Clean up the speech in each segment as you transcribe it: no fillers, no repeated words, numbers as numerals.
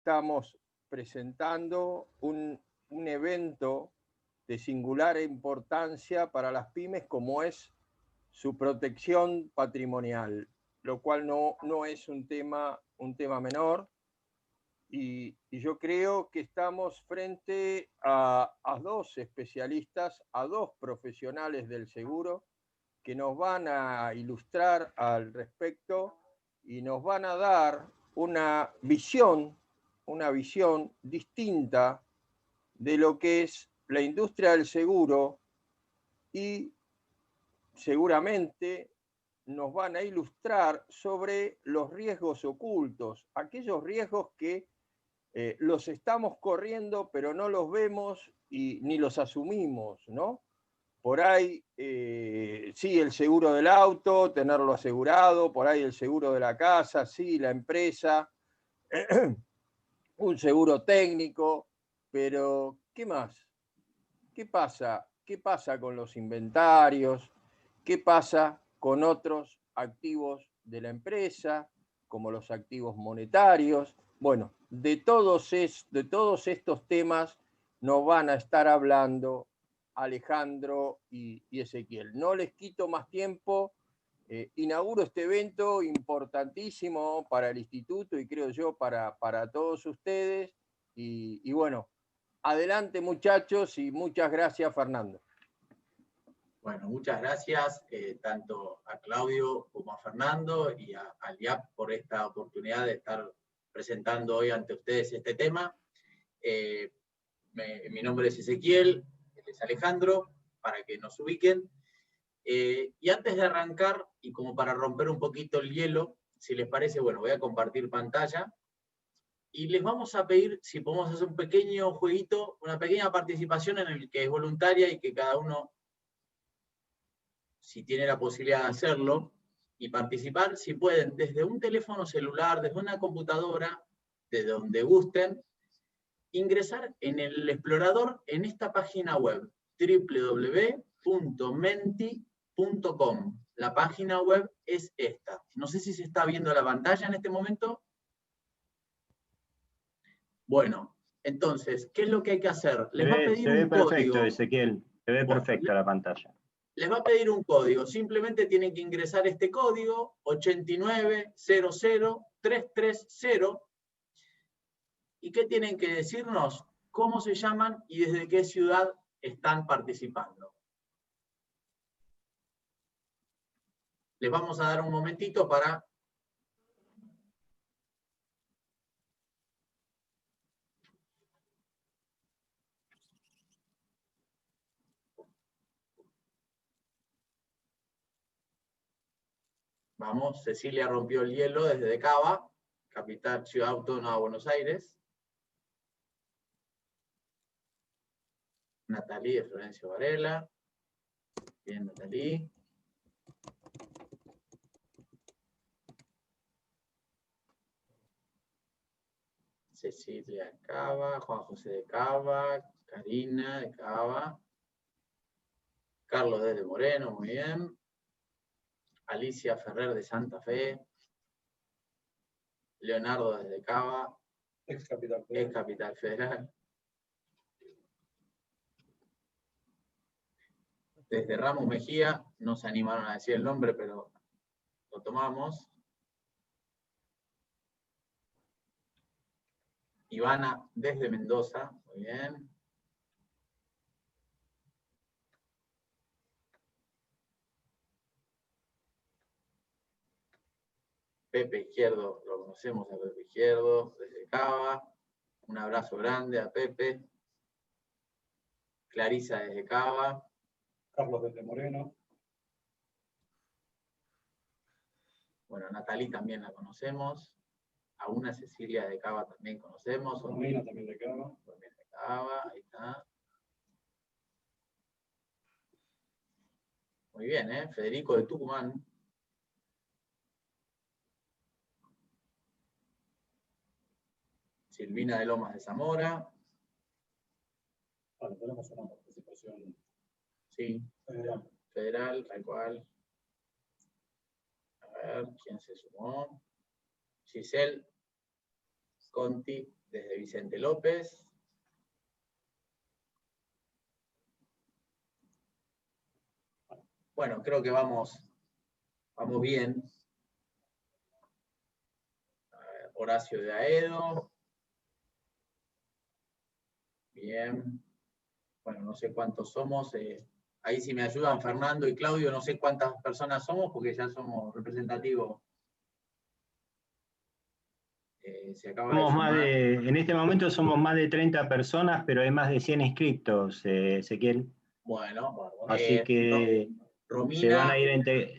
estamos presentando un evento de singular importancia para las pymes como es su protección patrimonial, lo cual no es un tema menor. Y yo creo que estamos frente a dos especialistas, a dos profesionales del seguro que nos van a ilustrar al respecto y nos van a dar una visión distinta de lo que es la industria del seguro y seguramente nos van a ilustrar sobre los riesgos ocultos, aquellos riesgos que los estamos corriendo pero no los vemos y ni los asumimos, ¿no? Por ahí, sí, el seguro del auto, tenerlo asegurado, por ahí el seguro de la casa, sí, la empresa, un seguro técnico, pero ¿qué más? ¿Qué pasa? ¿Qué pasa con los inventarios? ¿Qué pasa con otros activos de la empresa, como los activos monetarios? Bueno, de todos estos temas nos van a estar hablando Alejandro y Ezequiel. No les quito más tiempo. Inauguro este evento importantísimo para el instituto y creo yo para todos ustedes. Y bueno, adelante muchachos y muchas gracias Fernando. Bueno, muchas gracias tanto a Claudio como a Fernando y a Liap por esta oportunidad de estar presentando hoy ante ustedes este tema. Mi nombre es Ezequiel, él es Alejandro, para que nos ubiquen. Y antes de arrancar, y como para romper un poquito el hielo, si les parece, bueno, voy a compartir pantalla y les vamos a pedir si podemos hacer un pequeño jueguito, una pequeña participación en el que es voluntaria y que cada uno, si tiene la posibilidad de hacerlo y participar, si pueden, desde un teléfono celular, desde una computadora, de donde gusten, ingresar en el explorador en esta página web, www.menti.com. La página web es esta. No sé si se está viendo la pantalla en este momento. Bueno, entonces, ¿qué es lo que hay que hacer? Les va a pedir un código. Se ve perfecto, Ezequiel. Se ve perfecto la pantalla. Les va a pedir un código. Simplemente tienen que ingresar este código, 8900330. ¿Y qué tienen que decirnos? ¿Cómo se llaman y desde qué ciudad están participando? Les vamos a dar un momentito para... Vamos, Cecilia rompió el hielo desde Cava, capital, ciudad autónoma de Buenos Aires. Natalie de Florencio Varela. Bien, Natalie. Cecilia de Cava, Juan José de Cava, Karina de Cava. Carlos desde Moreno, muy bien. Alicia Ferrer de Santa Fe. Leonardo desde Cava. Ex Capital Federal. Desde Ramos Mejía, no se animaron a decir el nombre, pero lo tomamos. Ivana desde Mendoza, muy bien. Pepe Izquierdo, lo conocemos a Pepe Izquierdo, desde Cava. Un abrazo grande a Pepe. Clarisa desde Cava. Carlos desde Moreno. Bueno, Natalie también la conocemos. A una Cecilia de Cava también conocemos. Romina también de Cava. También de Cava, ahí está. Muy bien, ¿eh? Federico de Tucumán. Silvina de Lomas de Zamora. Vale, tenemos una participación. Sí, federal, tal cual. A ver, ¿quién se sumó? Giselle Conti desde Vicente López. Bueno, creo que vamos bien. Horacio de Aedo. Bien. Bueno, no sé cuántos somos. Ahí si me ayudan Fernando y Claudio, no sé cuántas personas somos, porque ya somos representativos. Se acaba de sumar. En este momento somos más de 30 personas, pero hay más de 100 inscriptos, Ezequiel. Bueno, Así que Romina,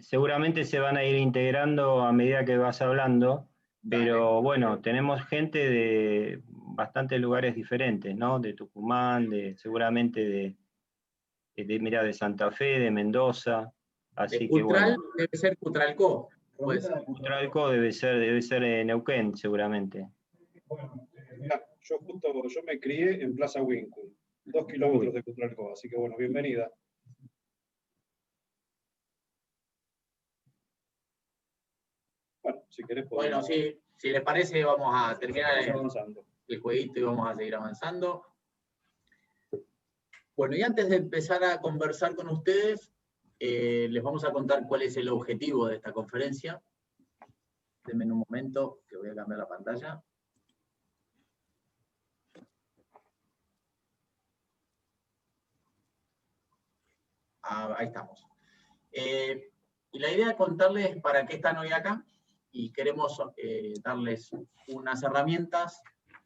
seguramente se van a ir integrando a medida que vas hablando, pero dale. bueno, tenemos gente de bastantes lugares diferentes, ¿no? De Tucumán, seguramente de Santa Fe, de Mendoza, así De que Cutral, bueno. debe ser Cutralcó. Pues, Cutralcó debe ser Neuquén, seguramente. Bueno, mirá, yo me crié en Plaza Winkle, 2 kilómetros de Cutralcó, así que bueno, bienvenida. Bueno, si querés podemos... Bueno, sí, si les parece vamos a terminar avanzando. el jueguito y vamos a seguir avanzando. Bueno, y antes de empezar a conversar con ustedes, les vamos a contar cuál es el objetivo de esta conferencia. Denme un momento que voy a cambiar la pantalla. Ahí estamos. Y la idea es contarles para qué están hoy acá, y queremos darles unas herramientas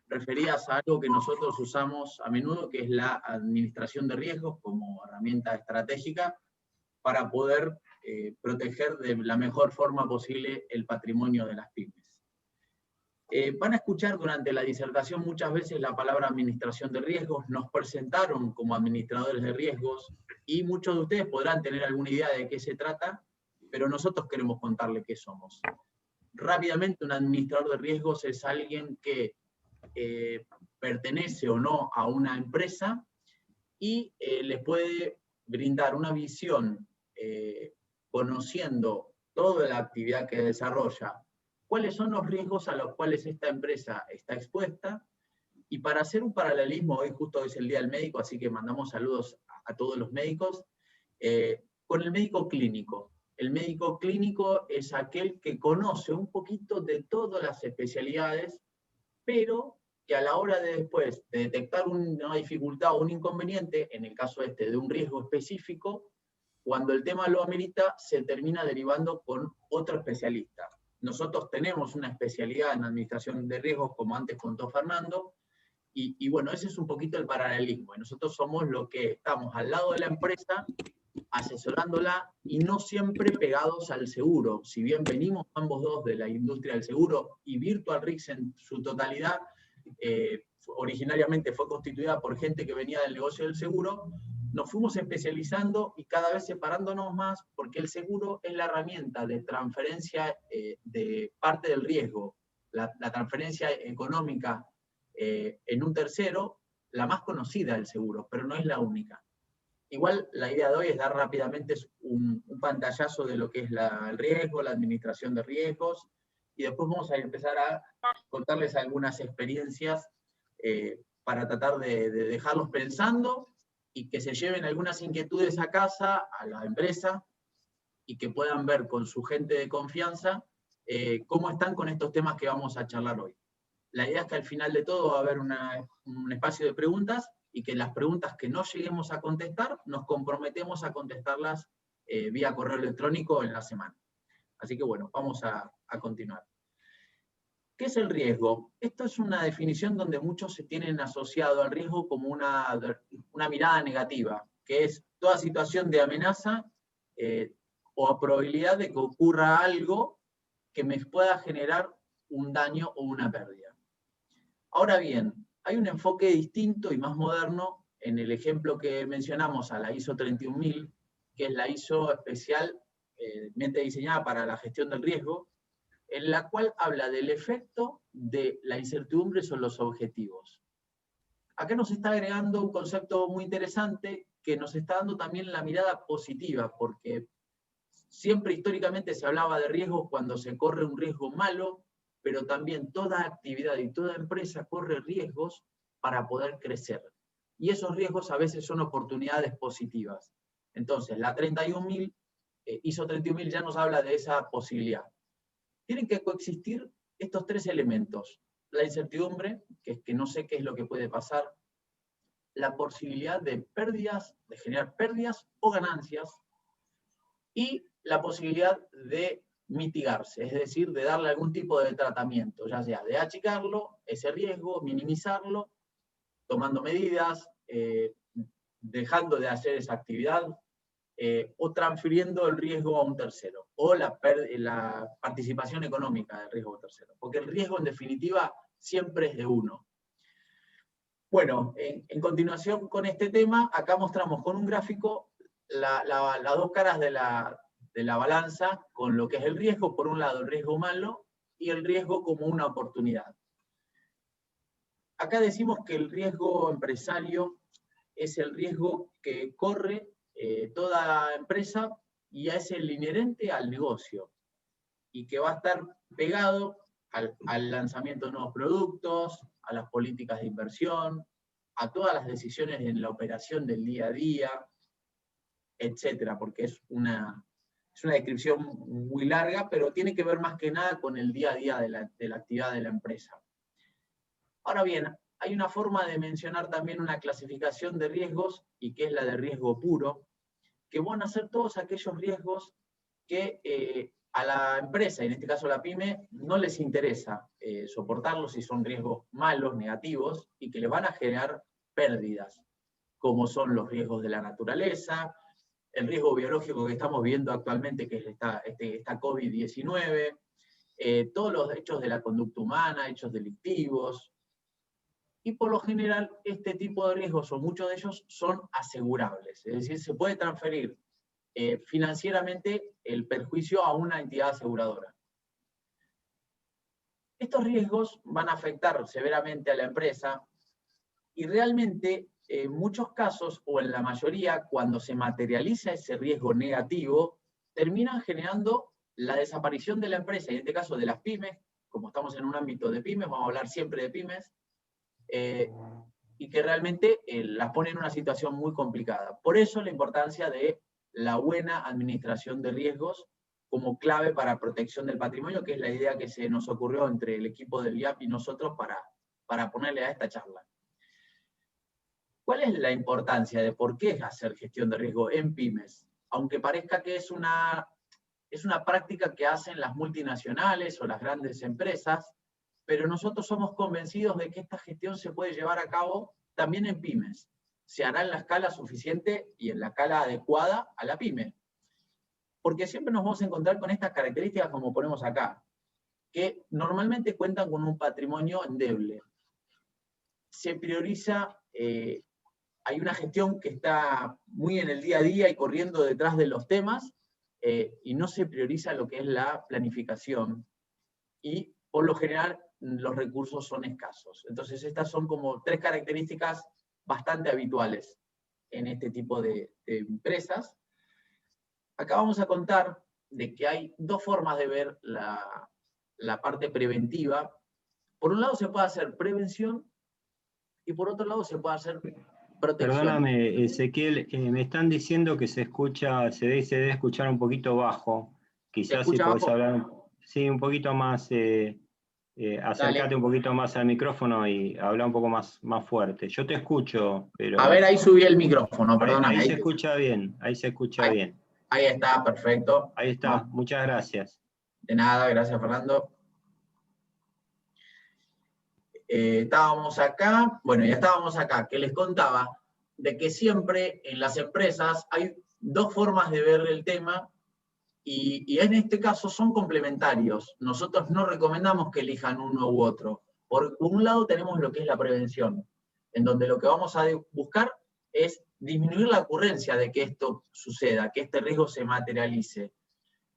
referidas a algo que nosotros usamos a menudo, que es la administración de riesgos como herramienta estratégica para poder proteger de la mejor forma posible el patrimonio de las pymes. Van a escuchar durante la disertación muchas veces la palabra administración de riesgos. Nos presentaron como administradores de riesgos y muchos de ustedes podrán tener alguna idea de qué se trata, pero nosotros queremos contarles qué somos. Rápidamente, un administrador de riesgos es alguien que pertenece o no a una empresa y les puede brindar una visión conociendo toda la actividad que desarrolla, cuáles son los riesgos a los cuales esta empresa está expuesta. Y para hacer un paralelismo, hoy justo es el Día del Médico, así que mandamos saludos a todos los médicos, con el médico clínico. El médico clínico es aquel que conoce un poquito de todas las especialidades, pero que a la hora de después de detectar una dificultad o un inconveniente, en el caso de un riesgo específico, cuando el tema lo amerita, se termina derivando con otro especialista. Nosotros tenemos una especialidad en administración de riesgos, como antes contó Fernando, y bueno, ese es un poquito el paralelismo. Nosotros somos los que estamos al lado de la empresa, asesorándola, y no siempre pegados al seguro. Si bien venimos ambos dos de la industria del seguro, y Virtual Risk en su totalidad, originariamente fue constituida por gente que venía del negocio del seguro, nos fuimos especializando y cada vez separándonos más, porque el seguro es la herramienta de transferencia de parte del riesgo, la transferencia económica en un tercero, la más conocida del seguro, pero no es la única. Igual la idea de hoy es dar rápidamente un pantallazo de lo que es el riesgo, la administración de riesgos, y después vamos a empezar a contarles algunas experiencias para tratar de dejarlos pensando y que se lleven algunas inquietudes a casa, a la empresa, y que puedan ver con su gente de confianza cómo están con estos temas que vamos a charlar hoy. La idea es que al final de todo va a haber un espacio de preguntas, y que las preguntas que no lleguemos a contestar, nos comprometemos a contestarlas vía correo electrónico en la semana. Así que bueno, vamos a continuar. ¿Qué es el riesgo? Esto es una definición donde muchos se tienen asociado al riesgo como una mirada negativa, que es toda situación de amenaza o probabilidad de que ocurra algo que me pueda generar un daño o una pérdida. Ahora bien, hay un enfoque distinto y más moderno en el ejemplo que mencionamos a la ISO 31000, que es la ISO especialmente diseñada para la gestión del riesgo, en la cual habla del efecto de la incertidumbre sobre los objetivos. Acá nos está agregando un concepto muy interesante que nos está dando también la mirada positiva, porque siempre históricamente se hablaba de riesgos cuando se corre un riesgo malo, pero también toda actividad y toda empresa corre riesgos para poder crecer. Y esos riesgos a veces son oportunidades positivas. Entonces, la 31.000, ISO 31.000 ya nos habla de esa posibilidad. Tienen que coexistir estos tres elementos. La incertidumbre, que es que no sé qué es lo que puede pasar, la posibilidad de pérdidas, de generar pérdidas o ganancias, y la posibilidad de mitigarse, es decir, de darle algún tipo de tratamiento, ya sea de achicarlo, ese riesgo, minimizarlo, tomando medidas, dejando de hacer esa actividad, o transfiriendo el riesgo a un tercero, o la participación económica del riesgo a un tercero, porque el riesgo en definitiva siempre es de uno. Bueno, en continuación con este tema, acá mostramos con un gráfico las dos caras de la balanza, con lo que es el riesgo, por un lado el riesgo malo, y el riesgo como una oportunidad. Acá decimos que el riesgo empresario es el riesgo que corre toda empresa y es el inherente al negocio, y que va a estar pegado al lanzamiento de nuevos productos, a las políticas de inversión, a todas las decisiones en la operación del día a día, etcétera, porque es una descripción muy larga, pero tiene que ver más que nada con el día a día de la actividad de la empresa. Ahora bien, hay una forma de mencionar también una clasificación de riesgos, y que es la de riesgo puro, que van a ser todos aquellos riesgos que a la empresa, y en este caso a la pyme, no les interesa soportarlos si son riesgos malos, negativos, y que les van a generar pérdidas, como son los riesgos de la naturaleza, el riesgo biológico que estamos viendo actualmente, que es esta COVID-19, todos los hechos de la conducta humana, hechos delictivos, y por lo general este tipo de riesgos, o muchos de ellos, son asegurables, es decir, se puede transferir financieramente el perjuicio a una entidad aseguradora. Estos riesgos van a afectar severamente a la empresa, y realmente en muchos casos, o en la mayoría, cuando se materializa ese riesgo negativo, terminan generando la desaparición de la empresa, y en este caso de las pymes, como estamos en un ámbito de pymes, vamos a hablar siempre de pymes, y que realmente las pone en una situación muy complicada. Por eso la importancia de la buena administración de riesgos como clave para protección del patrimonio, que es la idea que se nos ocurrió entre el equipo del IAP y nosotros para ponerle a esta charla. ¿Cuál es la importancia de por qué hacer gestión de riesgo en pymes? Aunque parezca que es una práctica que hacen las multinacionales o las grandes empresas, pero nosotros somos convencidos de que esta gestión se puede llevar a cabo también en pymes. Se hará en la escala suficiente y en la escala adecuada a la pyme. Porque siempre nos vamos a encontrar con estas características como ponemos acá, que normalmente cuentan con un patrimonio endeble. Se prioriza, hay una gestión que está muy en el día a día y corriendo detrás de los temas, y no se prioriza lo que es la planificación. Y por lo general los recursos son escasos. Entonces estas son como tres características bastante habituales en este tipo de empresas. Acá vamos a contar de que hay dos formas de ver la parte preventiva. Por un lado se puede hacer prevención, y por otro lado se puede hacer protección. Perdóname, Ezequiel, me están diciendo que se debe escuchar un poquito bajo. Quizás si podés hablar un poquito más, acércate un poquito más al micrófono y habla un poco más fuerte. Yo te escucho, pero... A ver, ahí subí el micrófono, perdóname. Ahí se escucha bien, ahí se escucha bien. Ahí está, perfecto. Ahí está, muchas gracias. De nada, gracias Fernando. Estábamos acá, que les contaba de que siempre en las empresas hay dos formas de ver el tema, y en este caso son complementarios. Nosotros no recomendamos que elijan uno u otro. Por un lado tenemos lo que es la prevención, en donde lo que vamos a buscar es disminuir la ocurrencia de que esto suceda, que este riesgo se materialice.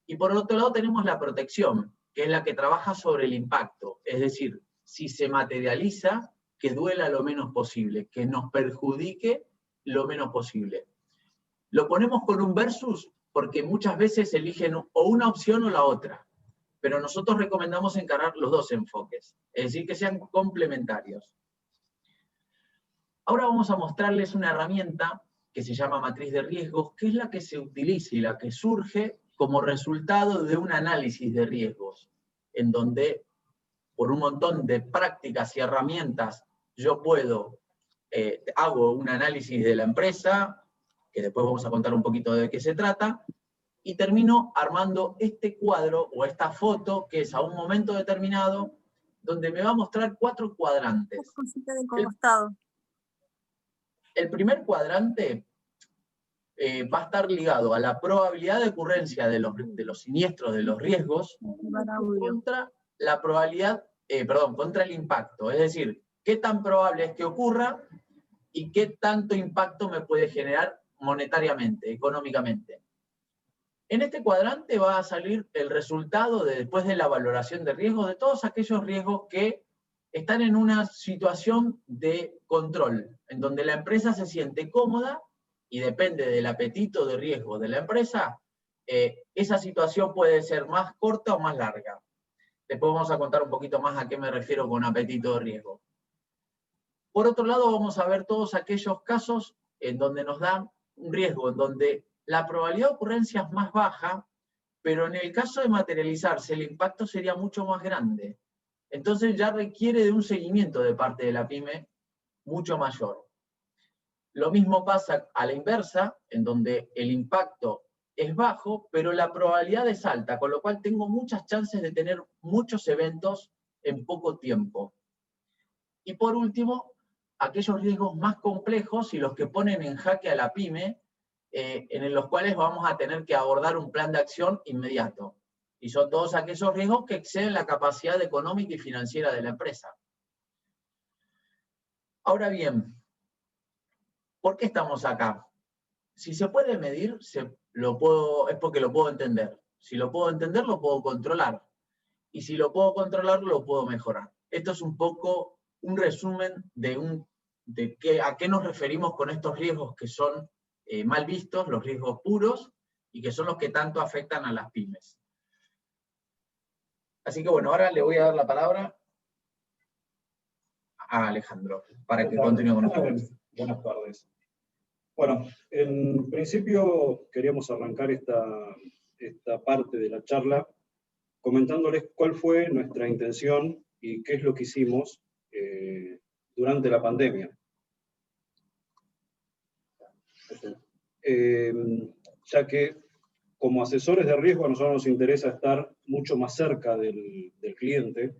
Y por otro lado tenemos la protección, que es la que trabaja sobre el impacto, es decir, si se materializa, que duela lo menos posible, que nos perjudique lo menos posible. Lo ponemos con un versus porque muchas veces eligen o una opción o la otra, pero nosotros recomendamos encarar los dos enfoques, es decir, que sean complementarios. Ahora vamos a mostrarles una herramienta que se llama matriz de riesgos, que es la que se utiliza y la que surge como resultado de un análisis de riesgos, en donde por un montón de prácticas y herramientas yo hago un análisis de la empresa, que después vamos a contar un poquito de qué se trata, y termino armando este cuadro o esta foto que es a un momento determinado, donde me va a mostrar 4 cuadrantes. El primer cuadrante va a estar ligado a la probabilidad de ocurrencia de los siniestros, de los riesgos, contra la probabilidad, contra el impacto. Es decir, qué tan probable es que ocurra y qué tanto impacto me puede generar monetariamente, económicamente. En este cuadrante va a salir el resultado después de la valoración de riesgos, de todos aquellos riesgos que están en una situación de control, en donde la empresa se siente cómoda y depende del apetito de riesgo de la empresa, esa situación puede ser más corta o más larga. Después vamos a contar un poquito más a qué me refiero con apetito de riesgo. Por otro lado, vamos a ver todos aquellos casos en donde nos dan un riesgo, en donde la probabilidad de ocurrencia es más baja, pero en el caso de materializarse el impacto sería mucho más grande. Entonces ya requiere de un seguimiento de parte de la pyme mucho mayor. Lo mismo pasa a la inversa, en donde el impacto es bajo, pero la probabilidad es alta, con lo cual tengo muchas chances de tener muchos eventos en poco tiempo. Y por último, aquellos riesgos más complejos y los que ponen en jaque a la pyme, en los cuales vamos a tener que abordar un plan de acción inmediato. Y son todos aquellos riesgos que exceden la capacidad económica y financiera de la empresa. Ahora bien, ¿por qué estamos acá? Si se puede medir, es porque lo puedo entender. Si lo puedo entender, lo puedo controlar. Y si lo puedo controlar, lo puedo mejorar. Esto es un poco un resumen de a qué nos referimos con estos riesgos que son mal vistos, los riesgos puros, y que son los que tanto afectan a las pymes. Así que bueno, ahora le voy a dar la palabra a Alejandro, para que continúe con nosotros. Buenas tardes. Bueno, en principio queríamos arrancar esta parte de la charla comentándoles cuál fue nuestra intención y qué es lo que hicimos durante la pandemia. Ya que como asesores de riesgo a nosotros nos interesa estar mucho más cerca del cliente,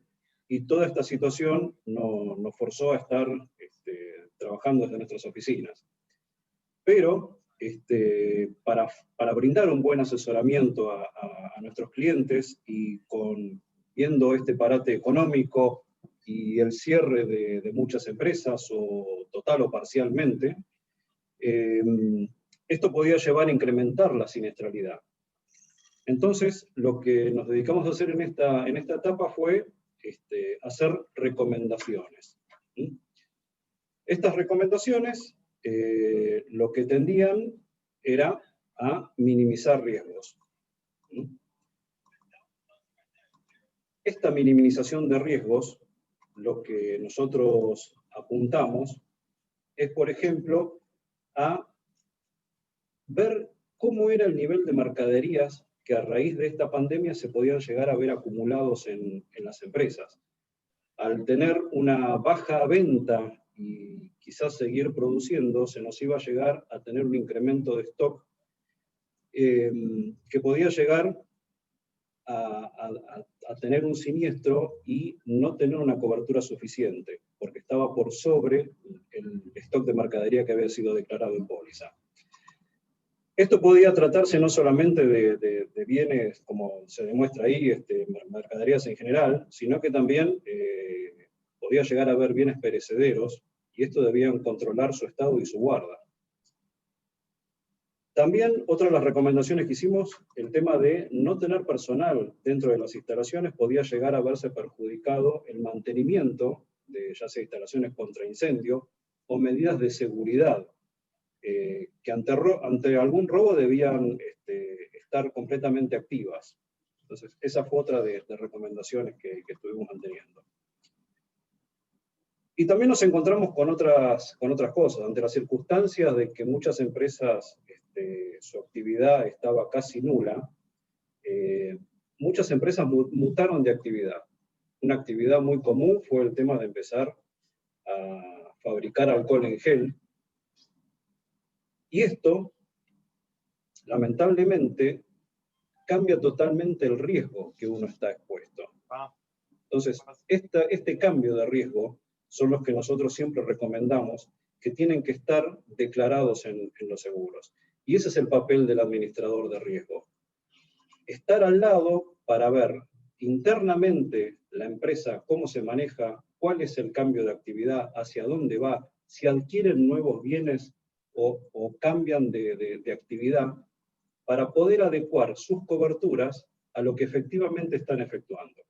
y toda esta situación nos forzó a estar trabajando desde nuestras oficinas. Pero para brindar un buen asesoramiento a nuestros clientes y viendo este parate económico y el cierre de muchas empresas, o total o parcialmente, esto podía llevar a incrementar la siniestralidad. Entonces, lo que nos dedicamos a hacer en esta etapa fue hacer recomendaciones. Estas recomendaciones lo que tendían era a minimizar riesgos. Esta minimización de riesgos, lo que nosotros apuntamos es, por ejemplo, a ver cómo era el nivel de mercaderías que a raíz de esta pandemia se podían llegar a ver acumulados en las empresas. Al tener una baja venta y quizás seguir produciendo, se nos iba a llegar a tener un incremento de stock que podía llegar a tener un siniestro y no tener una cobertura suficiente, porque estaba por sobre el stock de mercadería que había sido declarado en póliza. Esto podía tratarse no solamente de bienes, como se demuestra ahí, mercaderías en general, sino que también podía llegar a haber bienes perecederos, y esto debían controlar su estado y su guarda. También otra de las recomendaciones que hicimos, el tema de no tener personal dentro de las instalaciones, podía llegar a verse perjudicado el mantenimiento de ya sea instalaciones contra incendio o medidas de seguridad, que ante algún robo debían estar completamente activas. Entonces, esa fue otra de recomendaciones que estuvimos manteniendo. Y también nos encontramos con otras cosas. Ante las circunstancias de que muchas empresas, su actividad estaba casi nula, muchas empresas mutaron de actividad. Una actividad muy común fue el tema de empezar a fabricar alcohol en gel. Y esto, lamentablemente, cambia totalmente el riesgo que uno está expuesto. Entonces, este cambio de riesgo son los que nosotros siempre recomendamos que tienen que estar declarados en los seguros. Y ese es el papel del administrador de riesgo. Estar al lado para ver internamente la empresa cómo se maneja, cuál es el cambio de actividad, hacia dónde va, si adquieren nuevos bienes o cambian de actividad, para poder adecuar sus coberturas a lo que efectivamente están efectuando.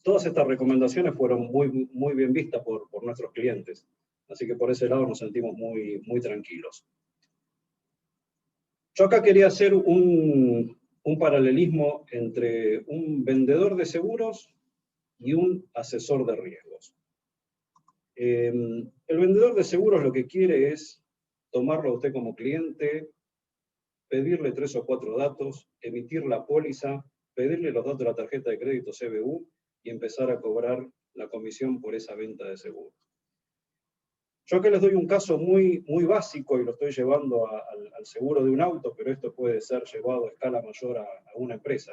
Todas estas recomendaciones fueron muy bien vistas por nuestros clientes, así que por ese lado nos sentimos muy tranquilos. Yo acá quería hacer un paralelismo entre un vendedor de seguros y un asesor de riesgos. El vendedor de seguros lo que quiere es tomarlo a usted como cliente, pedirle 3 o 4 datos, emitir la póliza, pedirle los datos de la tarjeta de crédito CBU y empezar a cobrar la comisión por esa venta de seguro. Yo acá les doy un caso muy básico y lo estoy llevando al seguro de un auto, pero esto puede ser llevado a escala mayor a una empresa.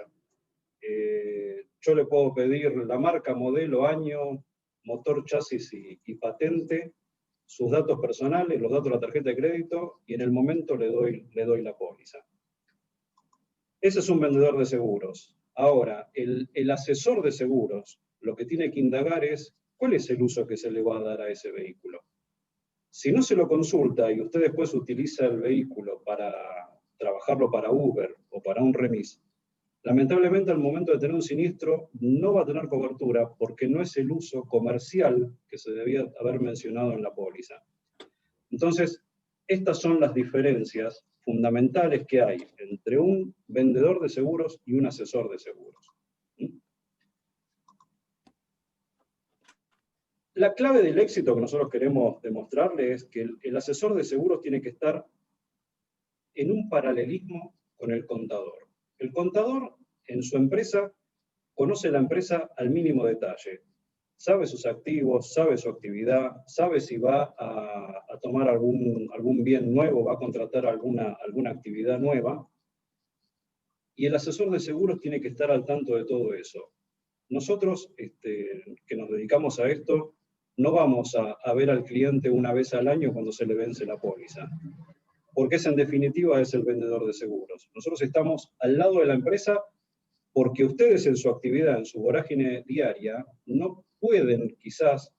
Yo le puedo pedir la marca, modelo, año, motor, chasis y patente, sus datos personales, los datos de la tarjeta de crédito, y en el momento le doy la póliza. Ese es un vendedor de seguros. Ahora, el asesor de seguros lo que tiene que indagar es cuál es el uso que se le va a dar a ese vehículo. Si no se lo consulta y usted después utiliza el vehículo para trabajarlo para Uber o para un remis, lamentablemente al momento de tener un siniestro no va a tener cobertura porque no es el uso comercial que se debía haber mencionado en la póliza. Entonces, estas son las diferencias fundamentales que hay entre un vendedor de seguros y un asesor de seguros. La clave del éxito que nosotros queremos demostrarle es que el asesor de seguros tiene que estar en un paralelismo con el contador. El contador en su empresa conoce la empresa al mínimo detalle. Sabe sus activos, sabe su actividad, sabe si va a tomar algún bien nuevo, va a contratar alguna actividad nueva. Y el asesor de seguros tiene que estar al tanto de todo eso. Nosotros, que nos dedicamos a esto, no vamos a ver al cliente una vez al año cuando se le vence la póliza, porque ese en definitiva es el vendedor de seguros. Nosotros estamos al lado de la empresa porque ustedes en su actividad, en su vorágine diaria, no pueden quizás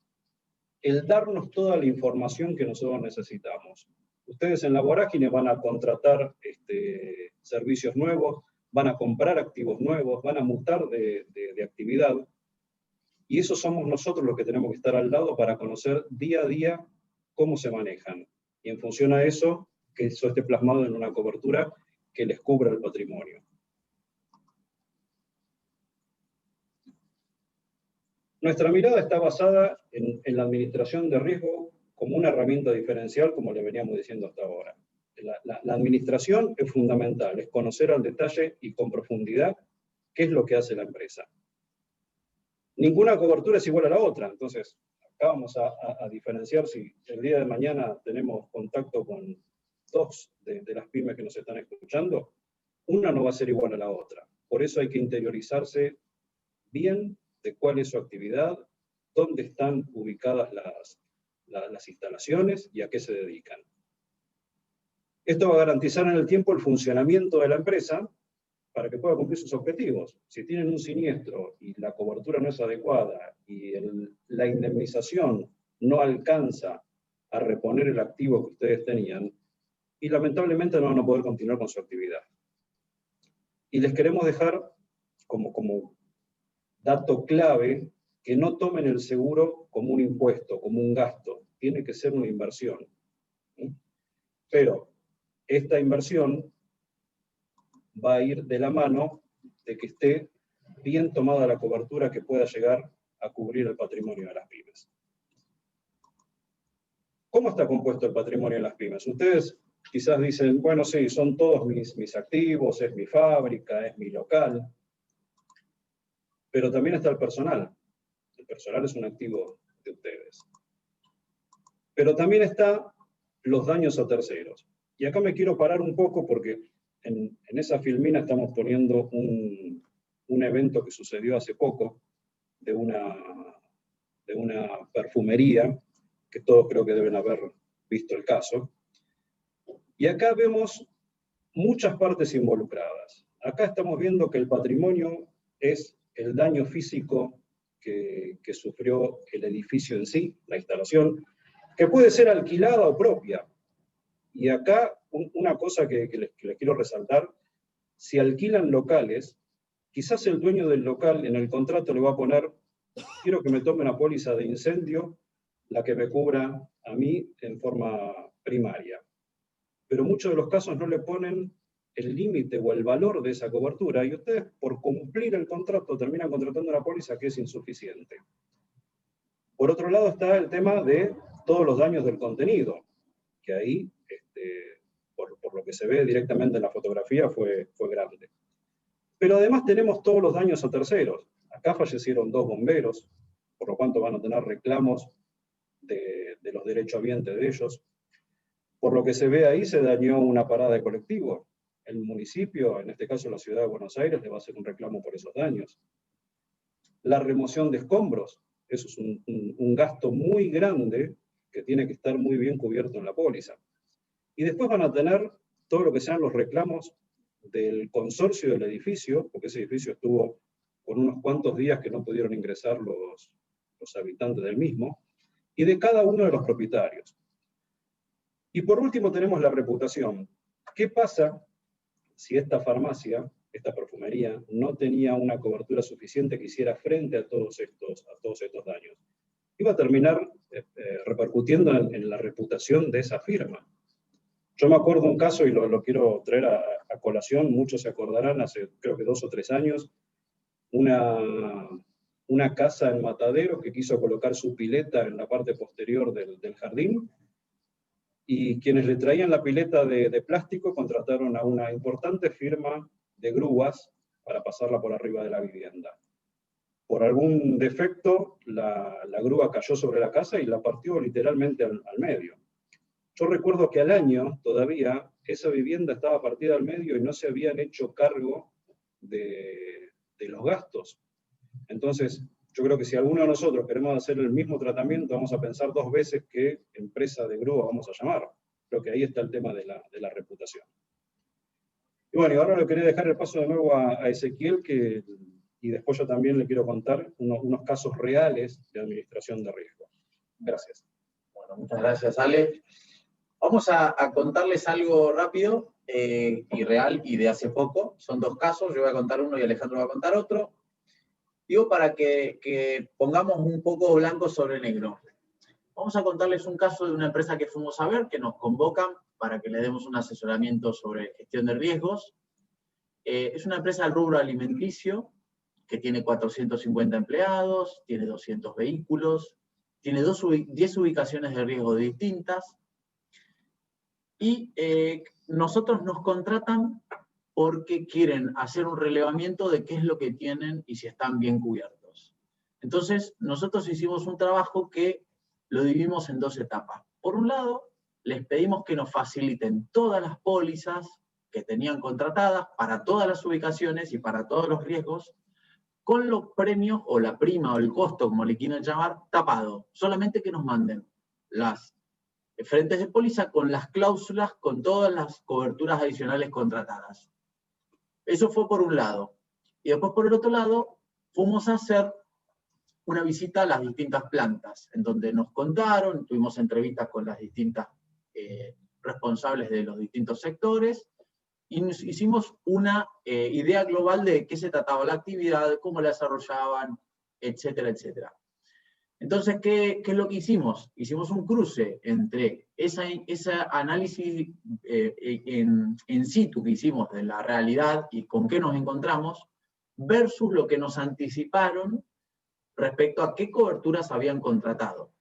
el darnos toda la información que nosotros necesitamos. Ustedes en la vorágine van a contratar servicios nuevos, van a comprar activos nuevos, van a mutar de actividad, y eso somos nosotros los que tenemos que estar al lado para conocer día a día cómo se manejan. Y en función a eso, que eso esté plasmado en una cobertura que les cubra el patrimonio. Nuestra mirada está basada en la administración de riesgo como una herramienta diferencial, como le veníamos diciendo hasta ahora. La administración es fundamental, es conocer al detalle y con profundidad qué es lo que hace la empresa. Ninguna cobertura es igual a la otra, entonces acá vamos a diferenciar si el día de mañana tenemos contacto con 2 de las pymes que nos están escuchando, una no va a ser igual a la otra. Por eso hay que interiorizarse bien de cuál es su actividad, dónde están ubicadas las instalaciones y a qué se dedican. Esto va a garantizar en el tiempo el funcionamiento de la empresa para que pueda cumplir sus objetivos. Si tienen un siniestro y la cobertura no es adecuada y la indemnización no alcanza a reponer el activo que ustedes tenían, y lamentablemente no van a poder continuar con su actividad. Y les queremos dejar como dato clave que no tomen el seguro como un impuesto, como un gasto. Tiene que ser una inversión. Pero esta inversión va a ir de la mano de que esté bien tomada la cobertura que pueda llegar a cubrir el patrimonio de las pymes. ¿Cómo está compuesto el patrimonio de las pymes? Ustedes quizás dicen, bueno, sí, son todos mis activos, es mi fábrica, es mi local, pero también está el personal. El personal es un activo de ustedes. Pero también están los daños a terceros. Y acá me quiero parar un poco porque en esa filmina estamos poniendo un evento que sucedió hace poco de una perfumería, que todos creo que deben haber visto el caso. Y acá vemos muchas partes involucradas. Acá estamos viendo que el patrimonio es el daño físico que sufrió el edificio en sí, la instalación, que puede ser alquilada o propia. Y acá una cosa que les quiero resaltar, si alquilan locales, quizás el dueño del local en el contrato le va a poner, quiero que me tome una póliza de incendio, la que me cubra a mí en forma primaria. Pero muchos de los casos no le ponen el límite o el valor de esa cobertura, y ustedes por cumplir el contrato terminan contratando una póliza que es insuficiente. Por otro lado está el tema de todos los daños del contenido, que ahí, por lo que se ve directamente en la fotografía, fue grande. Pero además tenemos todos los daños a terceros. Acá fallecieron 2 bomberos, por lo cual van a tener reclamos de los derechohabientes de ellos. Por lo que se ve ahí, se dañó una parada de colectivo. El municipio, en este caso la ciudad de Buenos Aires, le va a hacer un reclamo por esos daños. La remoción de escombros, eso es un gasto muy grande que tiene que estar muy bien cubierto en la póliza. Y después van a tener todo lo que sean los reclamos del consorcio del edificio, porque ese edificio estuvo con unos cuantos días que no pudieron ingresar los habitantes del mismo, y de cada uno de los propietarios. Y por último tenemos la reputación. ¿Qué pasa si esta farmacia, esta perfumería, no tenía una cobertura suficiente que hiciera frente a todos estos daños? Iba a terminar repercutiendo en la reputación de esa firma. Yo me acuerdo un caso, y lo quiero traer a colación, muchos se acordarán, hace creo que 2 o 3 años, una casa en Mataderos que quiso colocar su pileta en la parte posterior del jardín, y quienes le traían la pileta de plástico contrataron a una importante firma de grúas para pasarla por arriba de la vivienda. Por algún defecto, la grúa cayó sobre la casa y la partió literalmente al medio. Yo recuerdo que al año todavía esa vivienda estaba partida al medio y no se habían hecho cargo de los gastos. Entonces, yo creo que si alguno de nosotros queremos hacer el mismo tratamiento, vamos a pensar 2 veces qué empresa de grúa vamos a llamar. Creo que ahí está el tema de la reputación. Y bueno, y ahora le quería dejar el paso de nuevo a Ezequiel, y después yo también le quiero contar unos casos reales de administración de riesgo. Gracias. Bueno, muchas gracias, Ale. Vamos a contarles algo rápido y real y de hace poco. Son 2 casos, yo voy a contar uno y Alejandro va a contar otro. Digo, para que pongamos un poco blanco sobre negro. Vamos a contarles un caso de una empresa que fuimos a ver, que nos convocan para que le demos un asesoramiento sobre gestión de riesgos. Es una empresa del rubro alimenticio, que tiene 450 empleados, tiene 200 vehículos, tiene 10 ubicaciones de riesgo distintas, y nosotros nos contratan porque quieren hacer un relevamiento de qué es lo que tienen y si están bien cubiertos. Entonces, nosotros hicimos un trabajo que lo dividimos en 2 etapas. Por un lado, les pedimos que nos faciliten todas las pólizas que tenían contratadas para todas las ubicaciones y para todos los riesgos, con los premios o la prima o el costo, como le quieran llamar, tapado. Solamente que nos manden las frentes de póliza con las cláusulas, con todas las coberturas adicionales contratadas. Eso fue por un lado. Y después por el otro lado, fuimos a hacer una visita a las distintas plantas, en donde nos contaron, tuvimos entrevistas con las distintas responsables de los distintos sectores, y nos hicimos una idea global de qué se trataba la actividad, cómo la desarrollaban, etcétera, etcétera. Entonces, ¿qué es lo que hicimos? Hicimos un cruce entre ese análisis en situ que hicimos de la realidad y con qué nos encontramos, versus lo que nos anticiparon respecto a qué coberturas habían contratado.